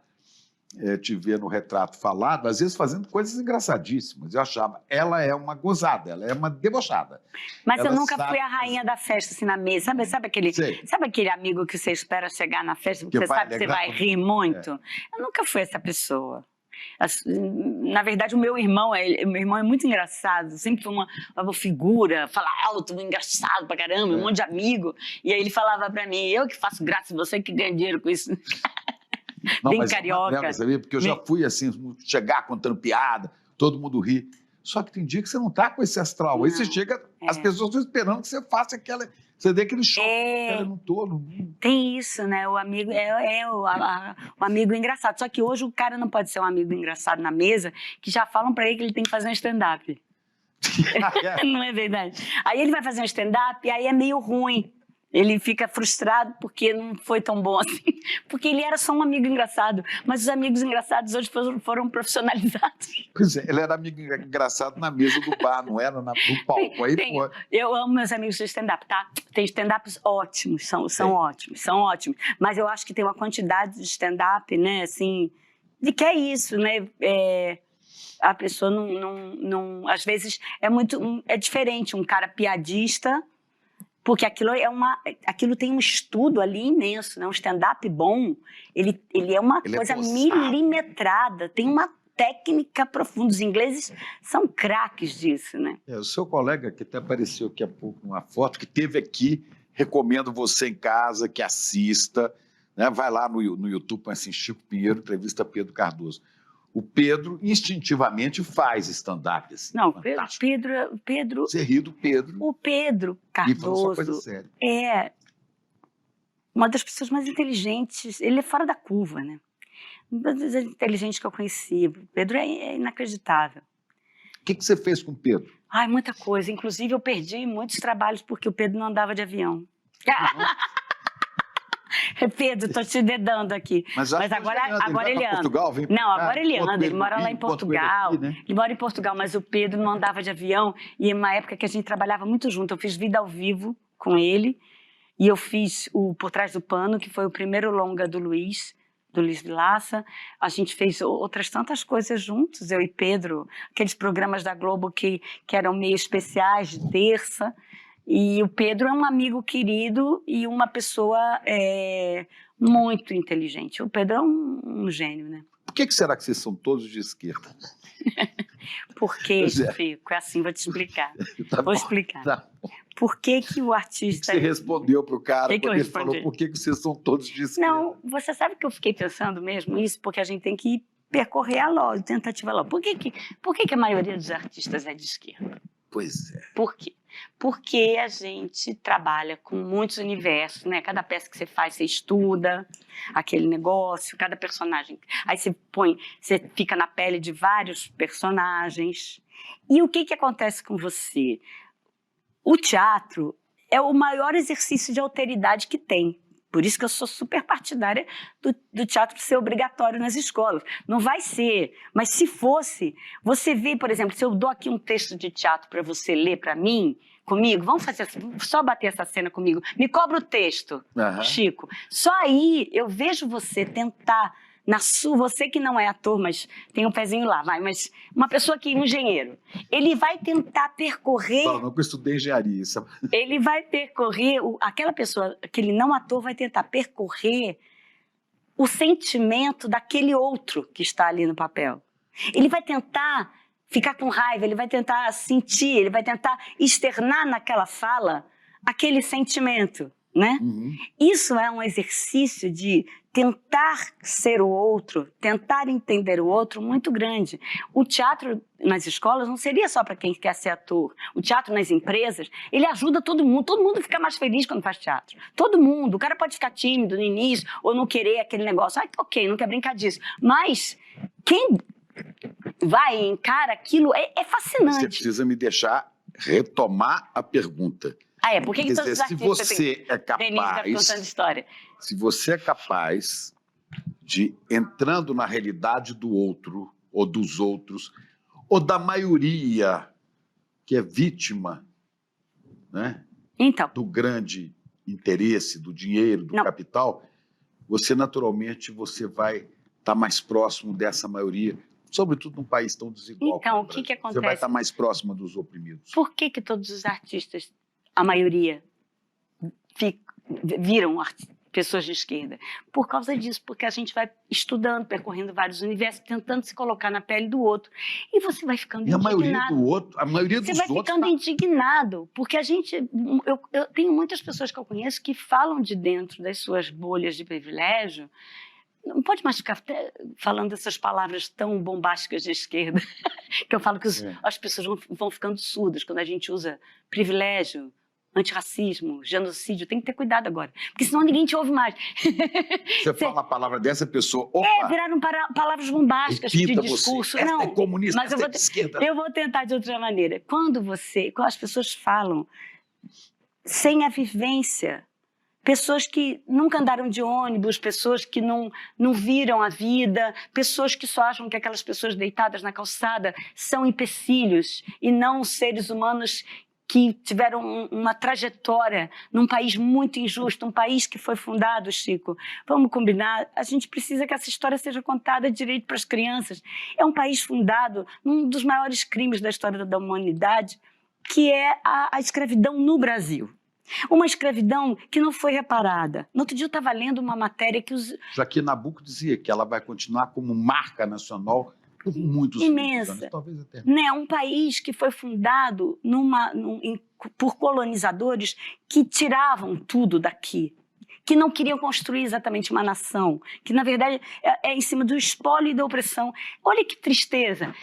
Speaker 1: Te ver no Retrato Falado, às vezes fazendo coisas engraçadíssimas. Eu achava, ela é uma gozada, ela é uma debochada.
Speaker 2: Mas eu nunca fui a rainha da festa, assim, na mesa. Sabe aquele amigo que você espera chegar na festa, porque você sabe que você vai rir muito? Eu nunca fui essa pessoa. Na verdade, o meu irmão é muito engraçado, sempre foi uma figura, fala alto, engraçado pra caramba, um monte de amigo. E aí ele falava pra mim, eu que faço graça, você que ganha dinheiro com isso.
Speaker 1: Não,
Speaker 2: bem carioca.
Speaker 1: Lembra, sabia? Porque eu já fui assim, chegar contando piada, todo mundo ri. Só que tem dia que você não tá com esse astral. Aí você chega, as pessoas estão esperando que você faça aquela... Você dê aquele choque, ela não tô.
Speaker 2: Tem isso, né? O amigo o amigo engraçado. Só que hoje o cara não pode ser um amigo engraçado na mesa, que já falam pra ele que ele tem que fazer um stand-up. Não é verdade? Aí ele vai fazer um stand-up e aí é meio ruim. Ele fica frustrado porque não foi tão bom assim. Porque ele era só um amigo engraçado. Mas os amigos engraçados hoje foram profissionalizados.
Speaker 1: Pois é, ele era amigo engraçado na mesa do bar, não era no palco. Aí, pô.
Speaker 2: Eu amo meus amigos de stand-up, tá? Tem stand-ups ótimos, são ótimos, são ótimos. Mas eu acho que tem uma quantidade de stand-up, né, assim, de que é isso, né? A pessoa não às vezes é diferente um cara piadista, porque aquilo tem um estudo ali imenso, né? Um stand-up bom, ele é uma coisa milimetrada, tem uma técnica profunda. Os ingleses são craques disso, né?
Speaker 1: O seu colega, que até apareceu aqui há pouco uma foto, que teve aqui, recomendo você em casa que assista, né? Vai lá no YouTube, põe assim, Chico Pinheiro, entrevista Pedro Cardoso. O Pedro instintivamente faz stand-up. Assim,
Speaker 2: não, Pedro...
Speaker 1: Você ri do Pedro.
Speaker 2: O Pedro Cardoso é uma das pessoas mais inteligentes. Ele é fora da curva, né? Uma das mais inteligentes que eu conheci. O Pedro é inacreditável.
Speaker 1: O que você fez com o Pedro?
Speaker 2: Ai, muita coisa. Inclusive, eu perdi muitos trabalhos porque o Pedro não andava de avião. Pedro, estou te dedando aqui. Mas agora ele anda.
Speaker 1: Portugal,
Speaker 2: agora ele anda. Ele mora lá em Portugal. Aqui, né? Ele mora em Portugal, mas o Pedro não andava de avião. E é uma época que a gente trabalhava muito junto. Eu fiz Vida ao Vivo com ele. E eu fiz o Por Trás do Pano, que foi o primeiro longa do Luiz Vilaça. A gente fez outras tantas coisas juntos, eu e Pedro. Aqueles programas da Globo que eram meio especiais, de terça. E o Pedro é um amigo querido e uma pessoa muito inteligente. O Pedro é um gênio, né?
Speaker 1: Por que será que vocês são todos de esquerda?
Speaker 2: Porque, Fico, é assim, vou te explicar. Vou explicar.
Speaker 1: Tá.
Speaker 2: Por que o artista...
Speaker 1: Você respondeu para o cara quando ele falou por que vocês são todos de esquerda?
Speaker 2: Não, você sabe que eu fiquei pensando mesmo isso? Porque a gente tem que percorrer a tentativa lógica. Por que a maioria dos artistas é de esquerda?
Speaker 1: Pois é.
Speaker 2: Por quê? Porque a gente trabalha com muitos universos, né? Cada peça que você faz, você estuda aquele negócio, cada personagem. Aí você fica na pele de vários personagens. E o que acontece com você? O teatro é o maior exercício de alteridade que tem. Por isso que eu sou super partidária do teatro ser obrigatório nas escolas. Não vai ser, mas se fosse, você vê, por exemplo, se eu dou aqui um texto de teatro para você ler para mim, comigo, vamos fazer só bater essa cena comigo, me cobra o texto, Chico. Só aí eu vejo você tentar, você que não é ator, mas tem um pezinho lá, mas uma pessoa que é engenheiro, ele vai tentar percorrer...
Speaker 1: Não, que eu estudei engenharia.
Speaker 2: Ele vai percorrer, aquela pessoa, aquele não ator vai tentar percorrer o sentimento daquele outro que está ali no papel. Ele vai tentar ficar com raiva, ele vai tentar sentir, ele vai tentar externar naquela fala aquele sentimento, né?
Speaker 1: Uhum.
Speaker 2: Isso é um exercício de tentar ser o outro, tentar entender o outro muito grande. O teatro nas escolas não seria só para quem quer ser ator. O teatro nas empresas, ele ajuda todo mundo fica mais feliz quando faz teatro. Todo mundo, o cara pode ficar tímido no início ou não querer aquele negócio. Ok, não quer brincar disso. Mas quem vai e encara aquilo é fascinante.
Speaker 1: Você precisa me deixar retomar a pergunta.
Speaker 2: Por que todos os artistas contando história?
Speaker 1: Se você é capaz de, entrando na realidade do outro, ou dos outros, ou da maioria que é vítima, né, do grande interesse, do dinheiro, do capital, você naturalmente vai estar mais próximo dessa maioria, sobretudo num país tão desigual.
Speaker 2: Então, o que acontece?
Speaker 1: Você vai estar mais próximo dos oprimidos.
Speaker 2: Por que todos os artistas, a maioria, viram pessoas de esquerda? Por causa disso, porque a gente vai estudando, percorrendo vários universos, tentando se colocar na pele do outro. E você vai ficando indignado.
Speaker 1: A maioria dos outros...
Speaker 2: Você vai ficando indignado, porque eu tenho muitas pessoas que eu conheço que falam de dentro das suas bolhas de privilégio. Não pode mais ficar falando essas palavras tão bombásticas de esquerda, que eu falo que as pessoas vão ficando surdas quando a gente usa privilégio, antirracismo, genocídio. Tem que ter cuidado agora, porque senão ninguém te ouve mais.
Speaker 1: Você fala a palavra dessa pessoa, opa,
Speaker 2: viraram palavras bombásticas de discurso.
Speaker 1: Essa
Speaker 2: não,
Speaker 1: é comunista,
Speaker 2: mas
Speaker 1: essa é de esquerda.
Speaker 2: eu vou tentar de outra maneira. Quando as pessoas falam sem a vivência, pessoas que nunca andaram de ônibus, pessoas que não viram a vida, pessoas que só acham que aquelas pessoas deitadas na calçada são empecilhos e não seres humanos que tiveram uma trajetória num país muito injusto, um país que foi fundado, Chico. Vamos combinar, a gente precisa que essa história seja contada direito para as crianças. É um país fundado num dos maiores crimes da história da humanidade, que é a escravidão no Brasil. Uma escravidão que não foi reparada. No outro dia eu estava lendo uma matéria que
Speaker 1: Joaquim Nabuco dizia que ela vai continuar como marca nacional por muitos
Speaker 2: imensa,
Speaker 1: anos, talvez até.
Speaker 2: Né? Um país que foi fundado por colonizadores que tiravam tudo daqui, que não queriam construir exatamente uma nação, que na verdade é em cima do espólio e da opressão. Olha que tristeza.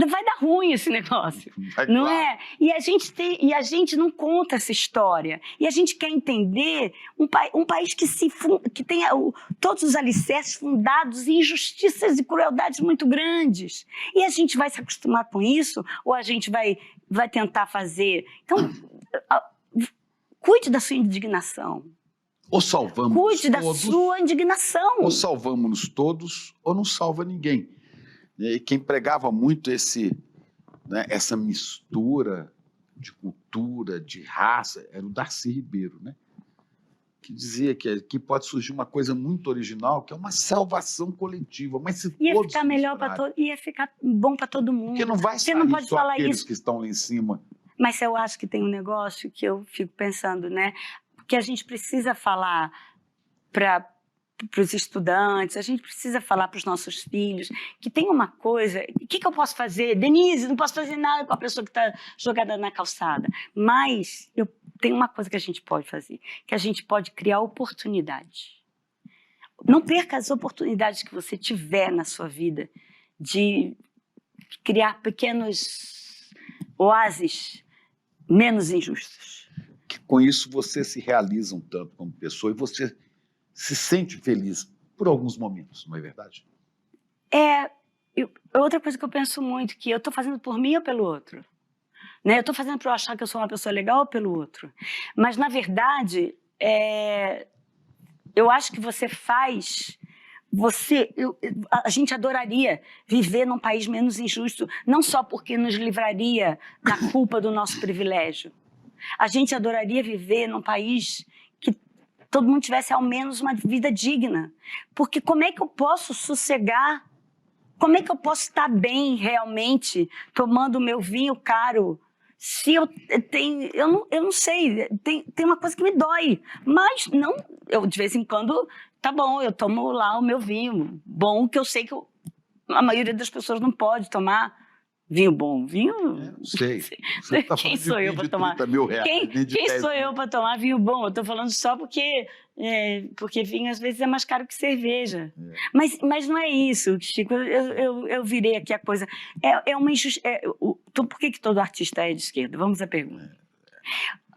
Speaker 2: Vai dar ruim esse negócio, não é? E a gente não conta essa história. E a gente quer entender um país que tenha todos os alicerces fundados em injustiças e crueldades muito grandes. E a gente vai se acostumar com isso ou a gente vai tentar fazer? Então, cuide da sua indignação.
Speaker 1: Ou salvamos
Speaker 2: Cuide da
Speaker 1: todos,
Speaker 2: sua indignação.
Speaker 1: ou salvamos todos, ou não salva ninguém. E quem pregava muito essa mistura de cultura, de raça, era o Darcy Ribeiro, né? Que dizia que pode surgir uma coisa muito original, que é uma salvação coletiva. Mas se
Speaker 2: ia
Speaker 1: todos
Speaker 2: ficar melhor para todos, ia ficar bom para todo mundo.
Speaker 1: Porque não vai
Speaker 2: Você
Speaker 1: sair
Speaker 2: não pode
Speaker 1: só
Speaker 2: falar
Speaker 1: aqueles
Speaker 2: isso.
Speaker 1: que estão lá em cima.
Speaker 2: Mas eu acho que tem um negócio que eu fico pensando, né? Que a gente precisa falar para os estudantes, a gente precisa falar para os nossos filhos, que tem uma coisa, o que eu posso fazer? Denise, não posso fazer nada com a pessoa que está jogada na calçada, mas tem uma coisa que a gente pode fazer, que a gente pode criar oportunidade. Não perca as oportunidades que você tiver na sua vida de criar pequenos oásis menos injustos.
Speaker 1: Que com isso você se realiza um tanto como pessoa e você se sente feliz por alguns momentos, não é verdade?
Speaker 2: Outra coisa que eu penso muito, que eu estou fazendo por mim ou pelo outro? Né? Eu estou fazendo para eu achar que eu sou uma pessoa legal ou pelo outro? Mas, na verdade, eu acho que você faz... a gente adoraria viver num país menos injusto, não só porque nos livraria da culpa do nosso privilégio. A gente adoraria viver num país que todo mundo tivesse ao menos uma vida digna. Porque como é que eu posso sossegar? Como é que eu posso estar bem realmente tomando o meu vinho caro? Se eu não sei, tem uma coisa que me dói. Mas não, eu de vez em quando, tá bom, eu tomo lá o meu vinho bom, que eu sei que a maioria das pessoas não pode tomar. Vinho bom, vinho...
Speaker 1: Não sei.
Speaker 2: Tá quem sou eu para tomar? Quem sou eu para tomar vinho bom? Eu estou falando só porque vinho às vezes é mais caro que cerveja. Mas não é isso, Chico. Eu virei aqui a coisa. É uma injustiça. Por que todo artista é de esquerda? Vamos à pergunta.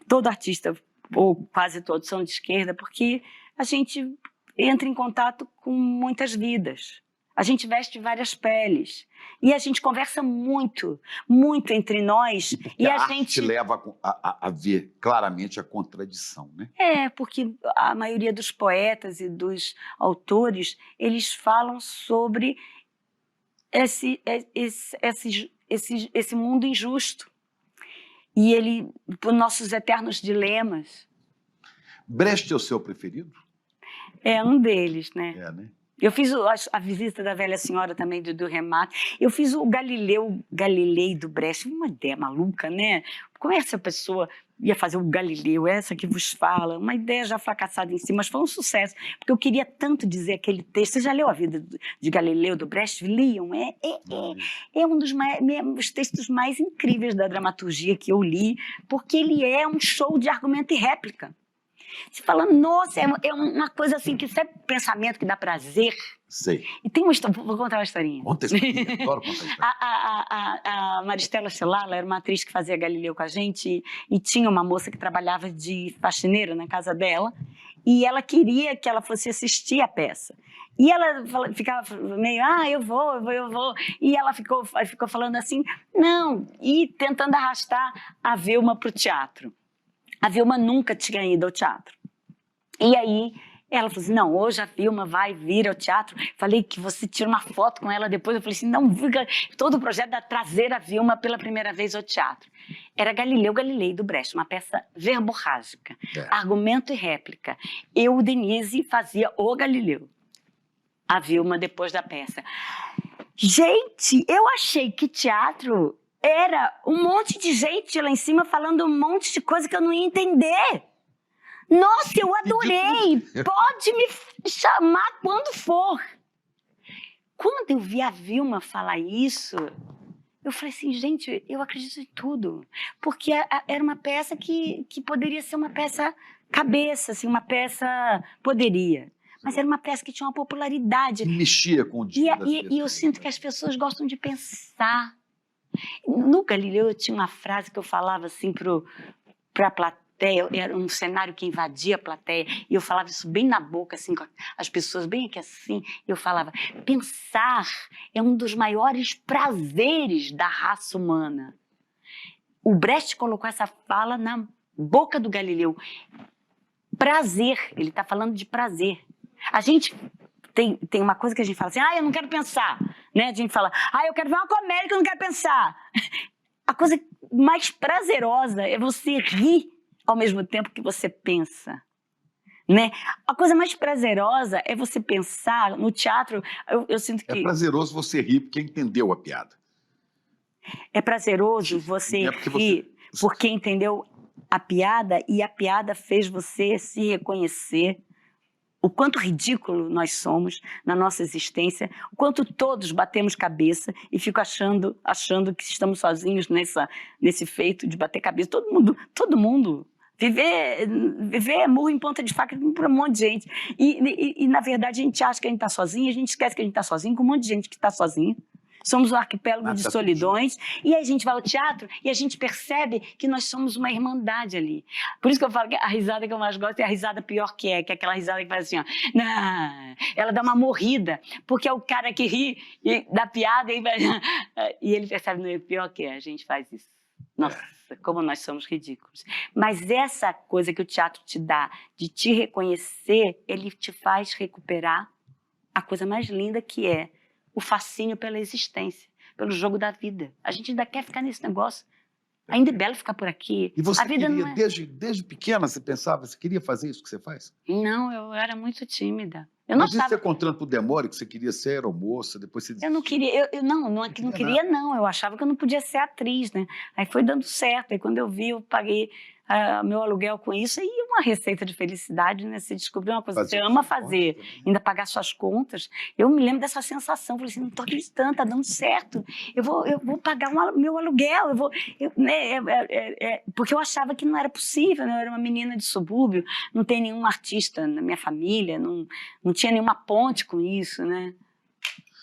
Speaker 2: Todo artista, ou quase todos, são de esquerda porque a gente entra em contato com muitas vidas. A gente veste várias peles. E a gente conversa muito, muito entre nós.
Speaker 1: E a arte leva a ver claramente a contradição, né?
Speaker 2: Porque a maioria dos poetas e dos autores, eles falam sobre esse mundo injusto. E por nossos eternos dilemas.
Speaker 1: Brecht é o seu preferido?
Speaker 2: É um deles, né?
Speaker 1: Né?
Speaker 2: Eu fiz a visita da velha senhora também, do Remate. Eu fiz o Galilei do Brecht. Uma ideia maluca, né? Como essa pessoa ia fazer o Galileu, essa que vos fala? Uma ideia já fracassada em si, mas foi um sucesso. Porque eu queria tanto dizer aquele texto. Você já leu a vida de Galileu do Brecht? Liam? É um dos textos mais incríveis da dramaturgia que eu li, porque ele é um show de argumento e réplica. Você fala, nossa, é uma coisa assim, que sabe pensamento que dá prazer?
Speaker 1: Sei.
Speaker 2: E tem uma história, vou contar uma historinha.
Speaker 1: Conta isso aqui, adoro contar isso.
Speaker 2: A Maristela Celala era uma atriz que fazia Galileu com a gente e tinha uma moça que trabalhava de faxineira na casa dela e ela queria que ela fosse assistir a peça. E ela ficava meio, eu vou. E ela ficou falando assim, não, e tentando arrastar a Vilma para o teatro. A Vilma nunca tinha ido ao teatro. E aí ela falou assim, não, hoje a Vilma vai vir ao teatro. Falei que você tira uma foto com ela depois. Eu falei assim, não, todo o projeto da trazer a Vilma pela primeira vez ao teatro. Era Galileu Galilei do Brecht, uma peça verborrágica, argumento e réplica. Eu, Denise, fazia o Galileu. A Vilma depois da peça. Gente, eu achei que teatro era um monte de gente lá em cima falando um monte de coisa que eu não ia entender. Nossa, eu adorei! Pode me chamar quando for. Quando eu vi a Vilma falar isso, eu falei assim, gente, eu acredito em tudo. Porque era uma peça que poderia ser uma peça cabeça, assim, uma peça poderia. Mas era uma peça que tinha uma popularidade.
Speaker 1: Mexia com o dia das pessoas.
Speaker 2: E eu sinto que as pessoas gostam de pensar. No Galileu eu tinha uma frase que eu falava assim para a plateia, era um cenário que invadia a plateia, e eu falava isso bem na boca, assim, com as pessoas bem aqui assim, eu falava, pensar é um dos maiores prazeres da raça humana. O Brecht colocou essa fala na boca do Galileu. Prazer, ele está falando de prazer. A gente tem uma coisa que a gente fala assim, eu não quero pensar, né? A gente fala, eu quero ver uma comédia que eu não quero pensar. A coisa mais prazerosa é você rir ao mesmo tempo que você pensa, né? A coisa mais prazerosa é você pensar no teatro, eu sinto que...
Speaker 1: É prazeroso você rir porque entendeu a piada.
Speaker 2: É prazeroso você rir porque entendeu a piada e a piada fez você se reconhecer o quanto ridículo nós somos na nossa existência, o quanto todos batemos cabeça e fico achando que estamos sozinhos nesse feito de bater cabeça. Todo mundo. Viver é murro em ponta de faca para um monte de gente. E, na verdade, a gente acha que a gente está sozinho, a gente esquece que a gente está sozinho com um monte de gente que está sozinha. Somos um arquipélago de solidões. E aí a gente vai ao teatro e a gente percebe que nós somos uma irmandade ali. Por isso que eu falo que a risada que eu mais gosto é a risada pior que é aquela risada que faz assim, ó. Não, ela dá uma morrida, porque é o cara que ri da piada e ele percebe, não é pior que é, a gente faz isso. Nossa, como nós somos ridículos. Mas essa coisa que o teatro te dá, de te reconhecer, ele te faz recuperar a coisa mais linda que é o fascínio pela existência, pelo jogo da vida. A gente ainda quer ficar nesse negócio. Ainda é belo ficar por aqui.
Speaker 1: E você
Speaker 2: a vida
Speaker 1: queria,
Speaker 2: não é...
Speaker 1: desde pequena, você pensava, você queria fazer isso que você faz?
Speaker 2: Não, eu era muito tímida.
Speaker 1: Mas você contando pro Demore que você queria ser aeromoça, depois você...
Speaker 2: Eu não queria, não queria não, eu achava que eu não podia ser atriz, né? Aí foi dando certo, aí quando eu vi, eu paguei meu aluguel com isso, aí uma receita de felicidade, né? Você descobriu uma coisa que você ama fazer, ainda pagar suas contas. Eu me lembro dessa sensação, falei assim, não estou acreditando, tá dando certo, eu vou pagar meu aluguel, porque eu achava que não era possível, né? Eu era uma menina de subúrbio, não tem nenhum artista na minha família, não tinha nenhuma ponte com isso, né?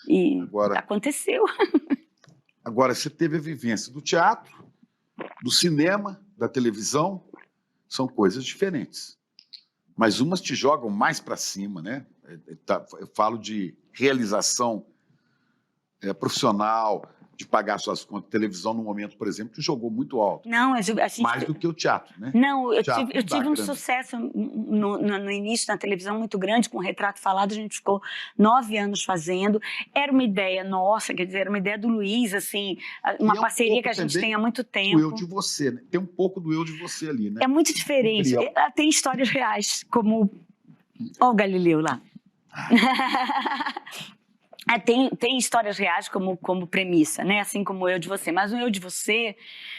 Speaker 2: E aconteceu.
Speaker 1: Agora, você teve a vivência do teatro, do cinema, da televisão, são coisas diferentes. Mas umas te jogam mais para cima, né? Eu falo de realização profissional, de pagar suas contas. Televisão, no momento, por exemplo, te jogou muito alto.
Speaker 2: Não,
Speaker 1: mais do que o teatro, né?
Speaker 2: Não, eu tive um sucesso no início na televisão muito grande, com o Retrato Falado, a gente ficou 9 anos fazendo. Era uma ideia nossa, quer dizer, era uma ideia do Luiz, assim, uma parceria que a gente tem há muito tempo.
Speaker 1: O Eu de Você, né? Tem um pouco do Eu de Você ali, né?
Speaker 2: É muito diferente. Tem histórias reais, como... Olha o Galileu lá. Tem histórias reais como premissa, né? Assim como o Eu de Você. Mas o Eu de Você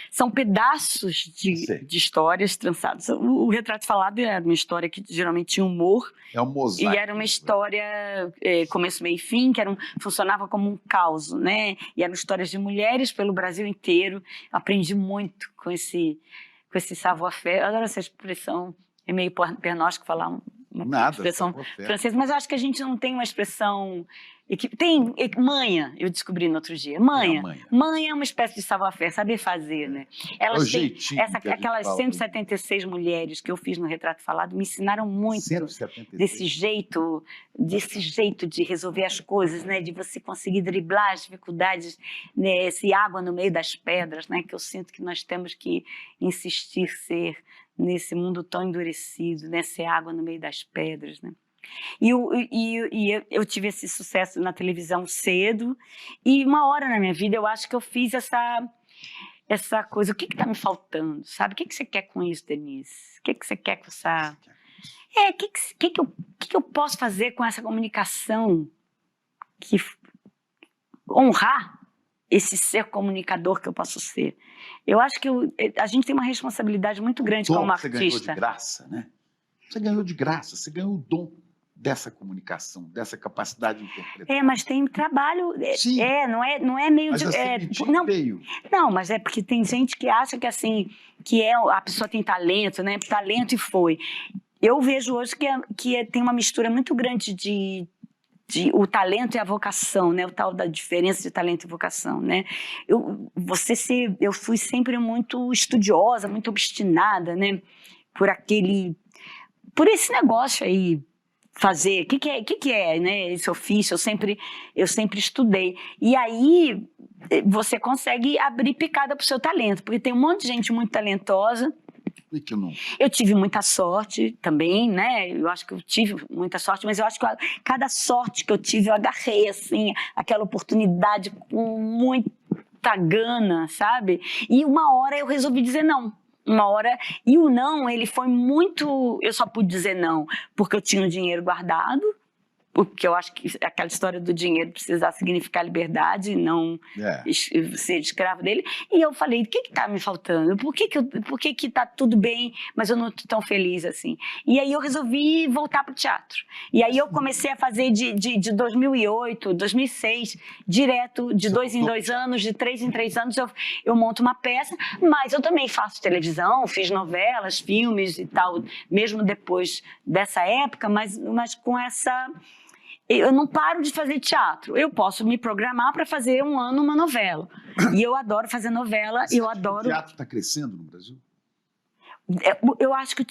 Speaker 2: são pedaços de histórias trançadas. O Retrato Falado era uma história que geralmente tinha humor.
Speaker 1: É um mosaico.
Speaker 2: E era uma história começo, meio e fim, que funcionava como um caos, né? E eram histórias de mulheres pelo Brasil inteiro. Aprendi muito com esse savoir-faire. Eu adoro essa expressão. é meio pernóstico falar uma expressão francesa, mas eu acho que a gente não tem uma expressão... Tem manha, eu descobri no outro dia. Manha é uma espécie de savoir-faire, saber fazer, né? Elas têm aquelas 176 mulheres que eu fiz no Retrato Falado me ensinaram muito 176. desse jeito de resolver as coisas, né? De você conseguir driblar as dificuldades, né? Esse água no meio das pedras, né? Que eu sinto que nós temos que insistir ser nesse mundo tão endurecido, né? Ser água no meio das pedras, né? E eu tive esse sucesso na televisão cedo, e uma hora na minha vida eu acho que eu fiz essa coisa. O que está me faltando, sabe? O que você quer com isso, Denise? O que você quer com essa... O que eu posso fazer com essa comunicação que honrar esse ser comunicador que eu posso ser? Eu acho que a gente tem uma responsabilidade muito grande como artista.
Speaker 1: Você ganhou de graça, né? Você ganhou de graça, você ganhou o dom dessa comunicação, dessa capacidade de interpretar.
Speaker 2: Mas tem trabalho.
Speaker 1: Sim.
Speaker 2: Não é meio
Speaker 1: mas
Speaker 2: de.
Speaker 1: Não veio.
Speaker 2: Não, mas é porque tem gente que acha que assim, a pessoa tem talento, né? Talento e foi. Eu vejo hoje que tem uma mistura muito grande de o talento e a vocação, né? O tal da diferença de talento e vocação, né? Eu fui sempre muito estudiosa, muito obstinada, né? Por esse negócio aí, fazer, o que é, né, esse ofício, eu sempre estudei. E aí você consegue abrir picada pro seu talento, porque tem um monte de gente muito talentosa.
Speaker 1: E que não.
Speaker 2: Eu tive muita sorte também, né, eu acho que eu tive muita sorte, mas eu acho que cada sorte que eu tive, eu agarrei, assim, aquela oportunidade com muita gana, sabe? E uma hora eu resolvi dizer não. E o não, ele foi muito... Eu só pude dizer não porque eu tinha o dinheiro guardado, porque eu acho que aquela história do dinheiro precisar significar liberdade, não ser escravo dele. E eu falei, o que está me faltando? Por que está tudo bem, mas eu não estou tão feliz assim? E aí eu resolvi voltar para o teatro. E aí eu comecei a fazer de 2008, 2006, direto, de 2 em 2 anos, de 3 em 3 anos, eu monto uma peça, mas eu também faço televisão, fiz novelas, filmes e tal, mesmo depois dessa época, mas com essa... Eu não paro de fazer teatro. Eu posso me programar para fazer um ano uma novela. E eu adoro fazer novela. Eu adoro...
Speaker 1: O teatro está crescendo no Brasil?
Speaker 2: Eu acho que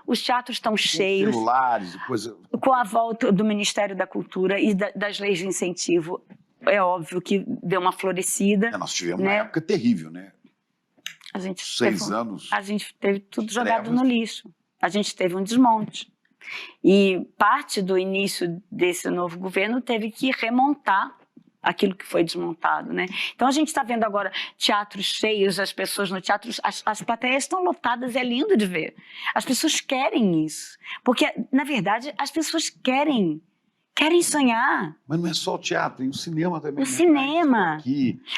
Speaker 2: os teatros estão cheios.
Speaker 1: Celulares,
Speaker 2: com a volta do Ministério da Cultura e das leis de incentivo, é óbvio que deu uma florescida.
Speaker 1: Nós tivemos uma época terrível, né?
Speaker 2: A gente
Speaker 1: 6 anos.
Speaker 2: A gente teve tudo jogado no lixo. A gente teve um desmonte. E parte do início desse novo governo teve que remontar aquilo que foi desmontado, né? Então a gente está vendo agora teatros cheios, as pessoas no teatro, as plateias estão lotadas, é lindo de ver. As pessoas querem isso, porque na verdade as pessoas querem sonhar.
Speaker 1: Mas não é só o teatro, tem o cinema também.
Speaker 2: O cinema.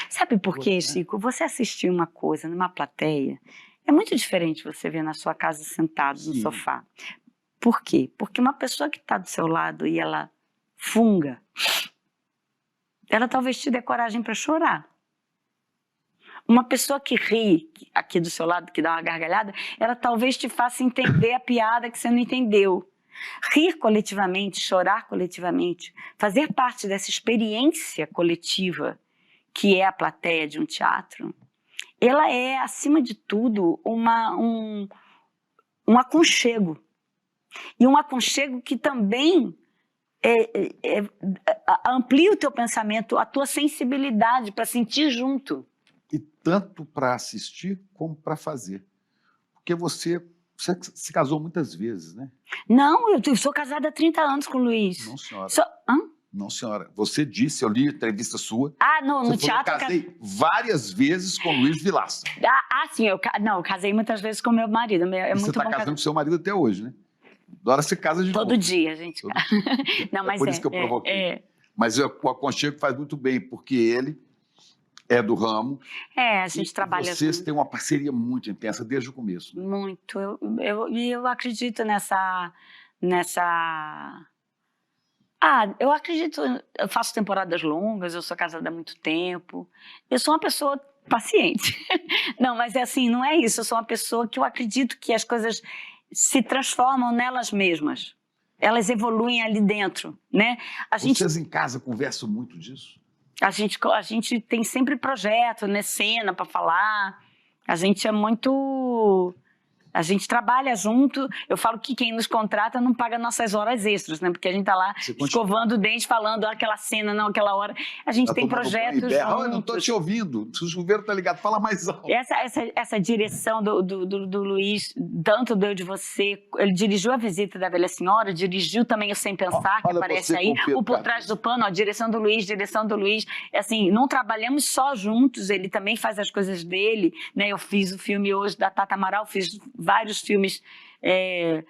Speaker 2: Sabe por quê, Chico? Você assistir uma coisa numa plateia, é muito diferente você ver na sua casa sentado no sofá. Por quê? Porque uma pessoa que está do seu lado e ela funga, ela talvez te dê coragem para chorar. Uma pessoa que ri aqui do seu lado, que dá uma gargalhada, ela talvez te faça entender a piada que você não entendeu. Rir coletivamente, chorar coletivamente, fazer parte dessa experiência coletiva que é a plateia de um teatro, ela é, acima de tudo, um aconchego. E um aconchego que também amplia o teu pensamento, a tua sensibilidade para sentir junto.
Speaker 1: E tanto para assistir como para fazer. Porque você se casou muitas vezes, né?
Speaker 2: Não, eu sou casada há 30 anos com o Luiz.
Speaker 1: Não, senhora.
Speaker 2: Hã?
Speaker 1: Não, senhora. Você disse, eu li a entrevista sua.
Speaker 2: No teatro...
Speaker 1: Eu casei várias vezes com o Luiz Vilaça.
Speaker 2: Sim. Eu casei muitas vezes com meu marido.
Speaker 1: Você está casando com seu marido até hoje, né? Agora você casa de
Speaker 2: todo
Speaker 1: novo.
Speaker 2: dia, gente. Não, mas
Speaker 1: por isso que eu provoquei. Mas o aconchego faz muito bem, porque ele é do ramo.
Speaker 2: A gente trabalha...
Speaker 1: Vocês têm uma parceria muito intensa desde o começo. Né?
Speaker 2: Muito. Eu acredito nessa... eu acredito... Eu faço temporadas longas, eu sou casada há muito tempo. Eu sou uma pessoa paciente. Não, mas é assim, não é isso. Eu sou uma pessoa que eu acredito que as coisas... se transformam nelas mesmas. Elas evoluem ali dentro, né?
Speaker 1: Vocês em casa conversam muito disso?
Speaker 2: A gente tem sempre projeto, né? Cena para falar. A gente é muito... A gente trabalha junto. Eu falo que quem nos contrata não paga nossas horas extras, né? Porque a gente tá lá escovando o dente, falando aquela cena, não, aquela hora. A gente tem projetos juntos.
Speaker 1: Eu não tô te ouvindo. O chuveiro tá ligado, fala mais alto.
Speaker 2: Essa direção do Luiz, tanto do Eu de Você, ele dirigiu A Visita da Velha Senhora, dirigiu também o Sem Pensar, que aparece aí, o Por Trás do Pano, a direção do Luiz. Assim, não trabalhamos só juntos, ele também faz as coisas dele, né? Eu fiz o filme hoje da Tata Amaral, fiz vários filmes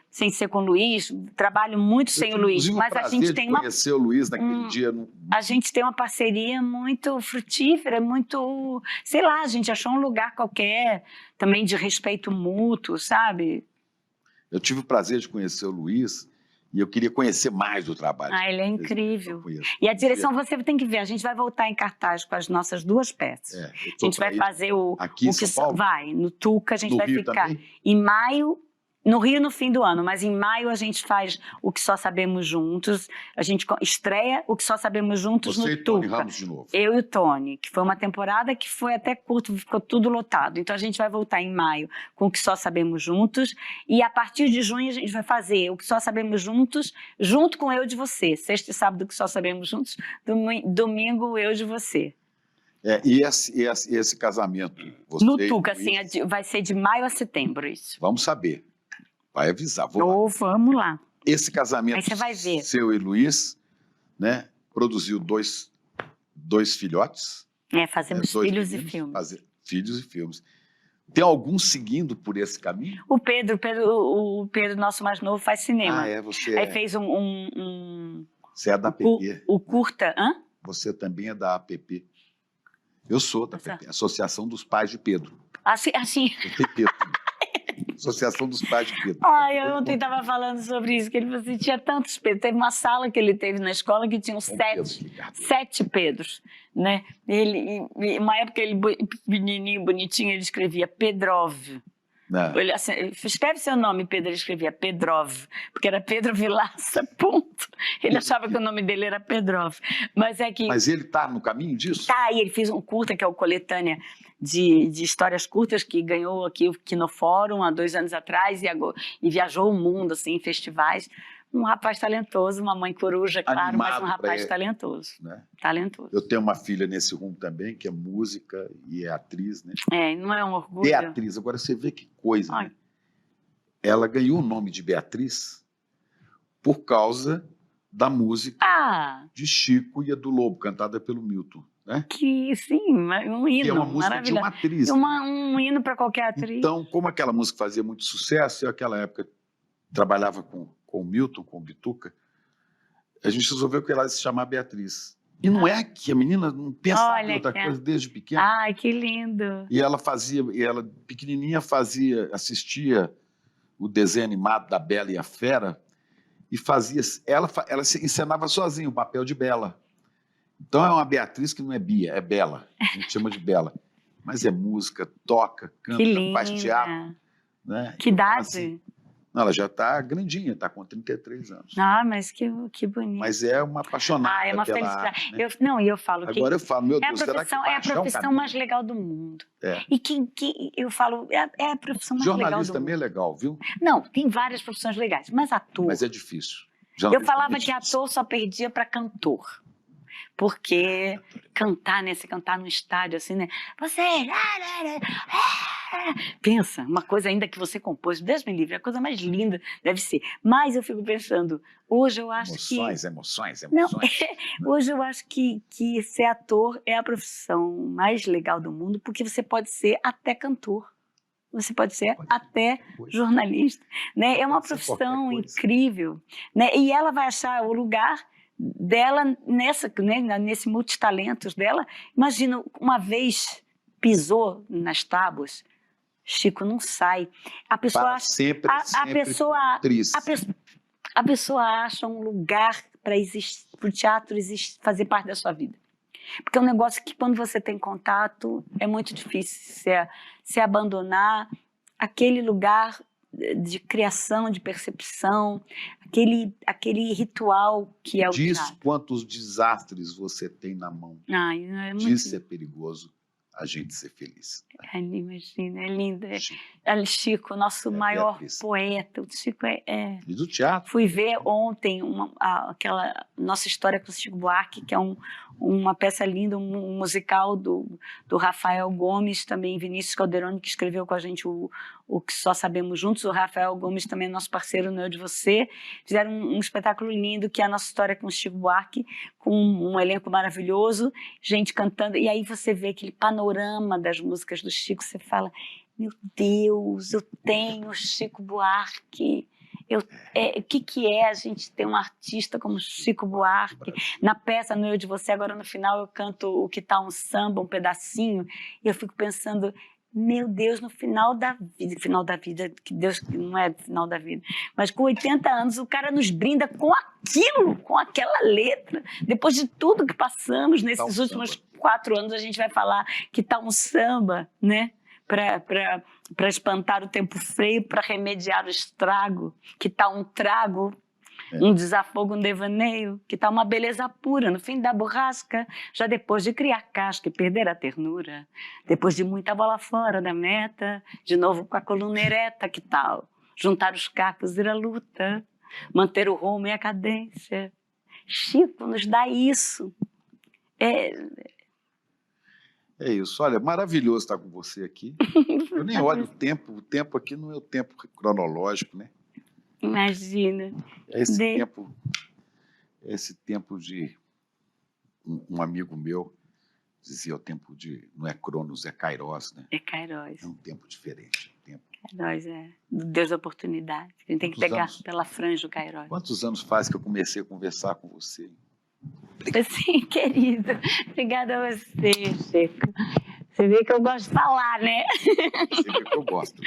Speaker 2: sem ser com o Luiz, trabalho muito sem o Luiz, mas a gente tem
Speaker 1: conhecer o Luiz naquele dia.
Speaker 2: A gente tem uma parceria muito frutífera, muito, sei lá, a gente achou um lugar qualquer, também de respeito mútuo, sabe?
Speaker 1: Eu tive o prazer de conhecer o Luiz e eu queria conhecer mais do trabalho.
Speaker 2: Ele é incrível. E a direção você tem que ver, a gente vai voltar em cartaz com as nossas 2 peças. A gente vai fazer
Speaker 1: aqui em São Paulo?
Speaker 2: Vai, no Tuca, a gente vai
Speaker 1: Rio
Speaker 2: ficar
Speaker 1: também?
Speaker 2: Em maio. No Rio, no fim do ano, mas em maio a gente faz O Que Só Sabemos Juntos. A gente estreia O Que Só Sabemos Juntos no Tuca.
Speaker 1: Você e Tony Ramos de novo.
Speaker 2: Eu e o Tony, que foi uma temporada que foi até curto, ficou tudo lotado. Então a gente vai voltar em maio com O Que Só Sabemos Juntos. E a partir de junho a gente vai fazer O Que Só Sabemos Juntos, junto com Eu de Você. Sexta e sábado O Que Só Sabemos Juntos, domingo Eu de Você.
Speaker 1: E esse casamento?
Speaker 2: No Tuca, assim, vai ser de maio a setembro isso.
Speaker 1: Vamos saber. Vai avisar,
Speaker 2: vamos lá.
Speaker 1: Esse casamento
Speaker 2: aí você vai ver.
Speaker 1: Seu e Luiz, né, produziu dois filhotes.
Speaker 2: Fazemos filhos e filmes.
Speaker 1: Filhos e filmes. Tem algum seguindo por esse caminho?
Speaker 2: O Pedro, nosso mais novo, faz cinema.
Speaker 1: Você
Speaker 2: aí fez
Speaker 1: Você é da APP.
Speaker 2: O curta,
Speaker 1: Você também é da APP. Eu sou da APP, Associação dos Pais de Pedro.
Speaker 2: Assim.
Speaker 1: APP. Associação dos Pais de Pedro.
Speaker 2: Eu ontem estava falando sobre isso, que ele falou assim, tinha tantos Pedros. Teve uma sala que ele teve na escola que tinha 7 Pedros, né? Uma época ele, pequenininho, bonitinho, ele escrevia Pedrov. Ele, assim, escreve seu nome, Pedro, ele escrevia Pedrov, porque era Pedro Vilaça, ponto. Ele achava que o nome dele era Pedrov. Mas
Speaker 1: ele está no caminho disso?
Speaker 2: Tá, e ele fez um curta, que é o Coletânea de Histórias Curtas, que ganhou aqui no Fórum há 2 anos atrás, e viajou o mundo, assim, em festivais. Um rapaz talentoso, uma mãe coruja, claro,
Speaker 1: animado,
Speaker 2: mas um rapaz talentoso.
Speaker 1: Né?
Speaker 2: Talentoso.
Speaker 1: Eu tenho uma filha nesse rumo também, que é música e é atriz, né?
Speaker 2: Não é um orgulho?
Speaker 1: Beatriz, agora você vê que coisa, né? Ela ganhou o nome de Beatriz por causa da música de Chico e a do Lobo, cantada pelo Milton, né?
Speaker 2: Sim, um hino,
Speaker 1: que é uma música de uma atriz.
Speaker 2: Um hino para qualquer atriz.
Speaker 1: Então, como aquela música fazia muito sucesso, eu naquela época trabalhava com o Milton, com o Bituca, a gente resolveu que ela se chamar Beatriz. E não é que a menina não pensava em outra coisa desde pequena.
Speaker 2: Ai, que lindo.
Speaker 1: E ela pequenininha, assistia o desenho animado da Bela e a Fera e ela se encenava sozinha o papel de Bela. Então é uma Beatriz que não é Bia, é Bela. A gente chama de Bela. Mas é música, toca, canta, faz teatro. Né?
Speaker 2: Que idade?
Speaker 1: Assim, ela já está grandinha, está com 33 anos.
Speaker 2: Mas que bonito.
Speaker 1: Mas é uma apaixonada.
Speaker 2: É uma felicidade.
Speaker 1: Arte, né?
Speaker 2: Eu falo que...
Speaker 1: Agora eu falo, meu Deus,
Speaker 2: é a profissão mais legal do mundo. E eu falo, é a profissão mais legal do mundo.
Speaker 1: Jornalista também é legal, viu?
Speaker 2: Não, tem várias profissões legais, mas ator...
Speaker 1: Mas é difícil.
Speaker 2: Eu falava que ator só perdia para cantor. Porque cantar no estádio, assim, né? Você... Pensa, uma coisa ainda que você compôs, Deus me livre, a coisa mais linda deve ser. Mas eu fico pensando, hoje eu acho
Speaker 1: Emoções.
Speaker 2: Não, hoje eu acho que ser ator é a profissão mais legal do mundo, porque você pode ser até cantor. Você pode ser até jornalista. Né? É uma profissão incrível. Né? E ela vai achar o lugar dela nesse multitalentos dela. Imagina, uma vez pisou nas tábuas, Chico não sai. A pessoa a pessoa acha um lugar para o teatro fazer parte da sua vida. Porque é um negócio que, quando você tem contato, é muito difícil se abandonar. Aquele lugar de criação, de percepção, aquele ritual que é o
Speaker 1: Diz
Speaker 2: teatro.
Speaker 1: quantos desastres você tem na mão.
Speaker 2: Ai, é muito...
Speaker 1: Diz se é perigoso a gente ser feliz.
Speaker 2: Imagina, é lindo.
Speaker 1: Chico.
Speaker 2: Chico, nosso maior
Speaker 1: Beatriz.
Speaker 2: poeta. O Chico é...
Speaker 1: E do teatro.
Speaker 2: Fui ver ontem aquela nossa história com o Chico Buarque, que é uma peça linda, um musical do Rafael Gomes, também Vinícius Calderoni, que escreveu com a gente o Que Só Sabemos Juntos. O Rafael Gomes também é nosso parceiro no Eu de Você. Fizeram um espetáculo lindo, que é a nossa história com o Chico Buarque, com um elenco maravilhoso, gente cantando. E aí você vê aquele panorama das músicas do Chico, você fala, meu Deus, eu tenho Chico Buarque. O que é a gente ter um artista como Chico Buarque? Na peça, no Eu de Você, agora no final eu canto o Que Tá um Samba, um pedacinho, e eu fico pensando, meu Deus, no final da vida, que Deus não é final da vida, mas com 80 anos o cara nos brinda com aquilo, com aquela letra. Depois de tudo que passamos nesses últimos 4 anos, a gente vai falar que tá um samba, né? Para espantar o tempo frio, para remediar o estrago, que está um trago, um desafogo, um devaneio, que está uma beleza pura no fim da borrasca, já depois de criar casca e perder a ternura, depois de muita bola fora da meta, de novo com a coluna ereta, que tal? Juntar os cacos, ir à luta, manter o rumo e a cadência. Chico nos dá isso.
Speaker 1: É isso. Olha, maravilhoso estar com você aqui. Eu nem olho o tempo aqui não é o tempo cronológico, né?
Speaker 2: Imagina.
Speaker 1: Esse tempo de... Um amigo meu dizia o tempo de... Não é Cronos, é Kairos, né?
Speaker 2: É Kairos.
Speaker 1: É um tempo diferente.
Speaker 2: Kairos é do Deus da oportunidade. A gente tem que pegar pela franja o Kairos.
Speaker 1: Quantos anos faz que eu comecei a conversar com você?
Speaker 2: Sim, querido. Obrigada a você, Chico. Você vê que eu gosto de falar, né?
Speaker 1: Você vê que eu gosto.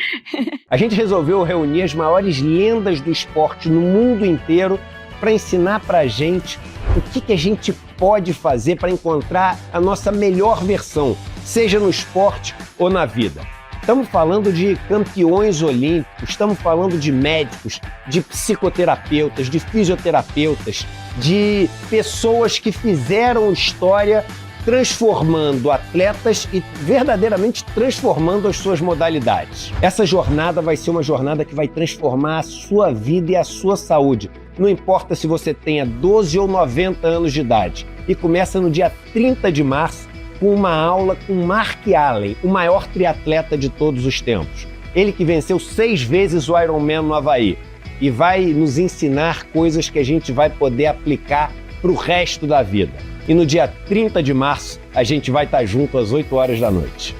Speaker 3: A gente resolveu reunir as maiores lendas do esporte no mundo inteiro para ensinar pra gente o que a gente pode fazer para encontrar a nossa melhor versão, seja no esporte ou na vida. Estamos falando de campeões olímpicos, estamos falando de médicos, de psicoterapeutas, de fisioterapeutas, de pessoas que fizeram história transformando atletas e verdadeiramente transformando as suas modalidades. Essa jornada vai ser uma jornada que vai transformar a sua vida e a sua saúde. Não importa se você tenha 12 ou 90 anos de idade. E começa no dia 30 de março com uma aula com Mark Allen, o maior triatleta de todos os tempos. Ele que venceu 6 vezes o Ironman no Havaí e vai nos ensinar coisas que a gente vai poder aplicar para o resto da vida. E no dia 30 de março, a gente vai estar junto às 8 horas da noite.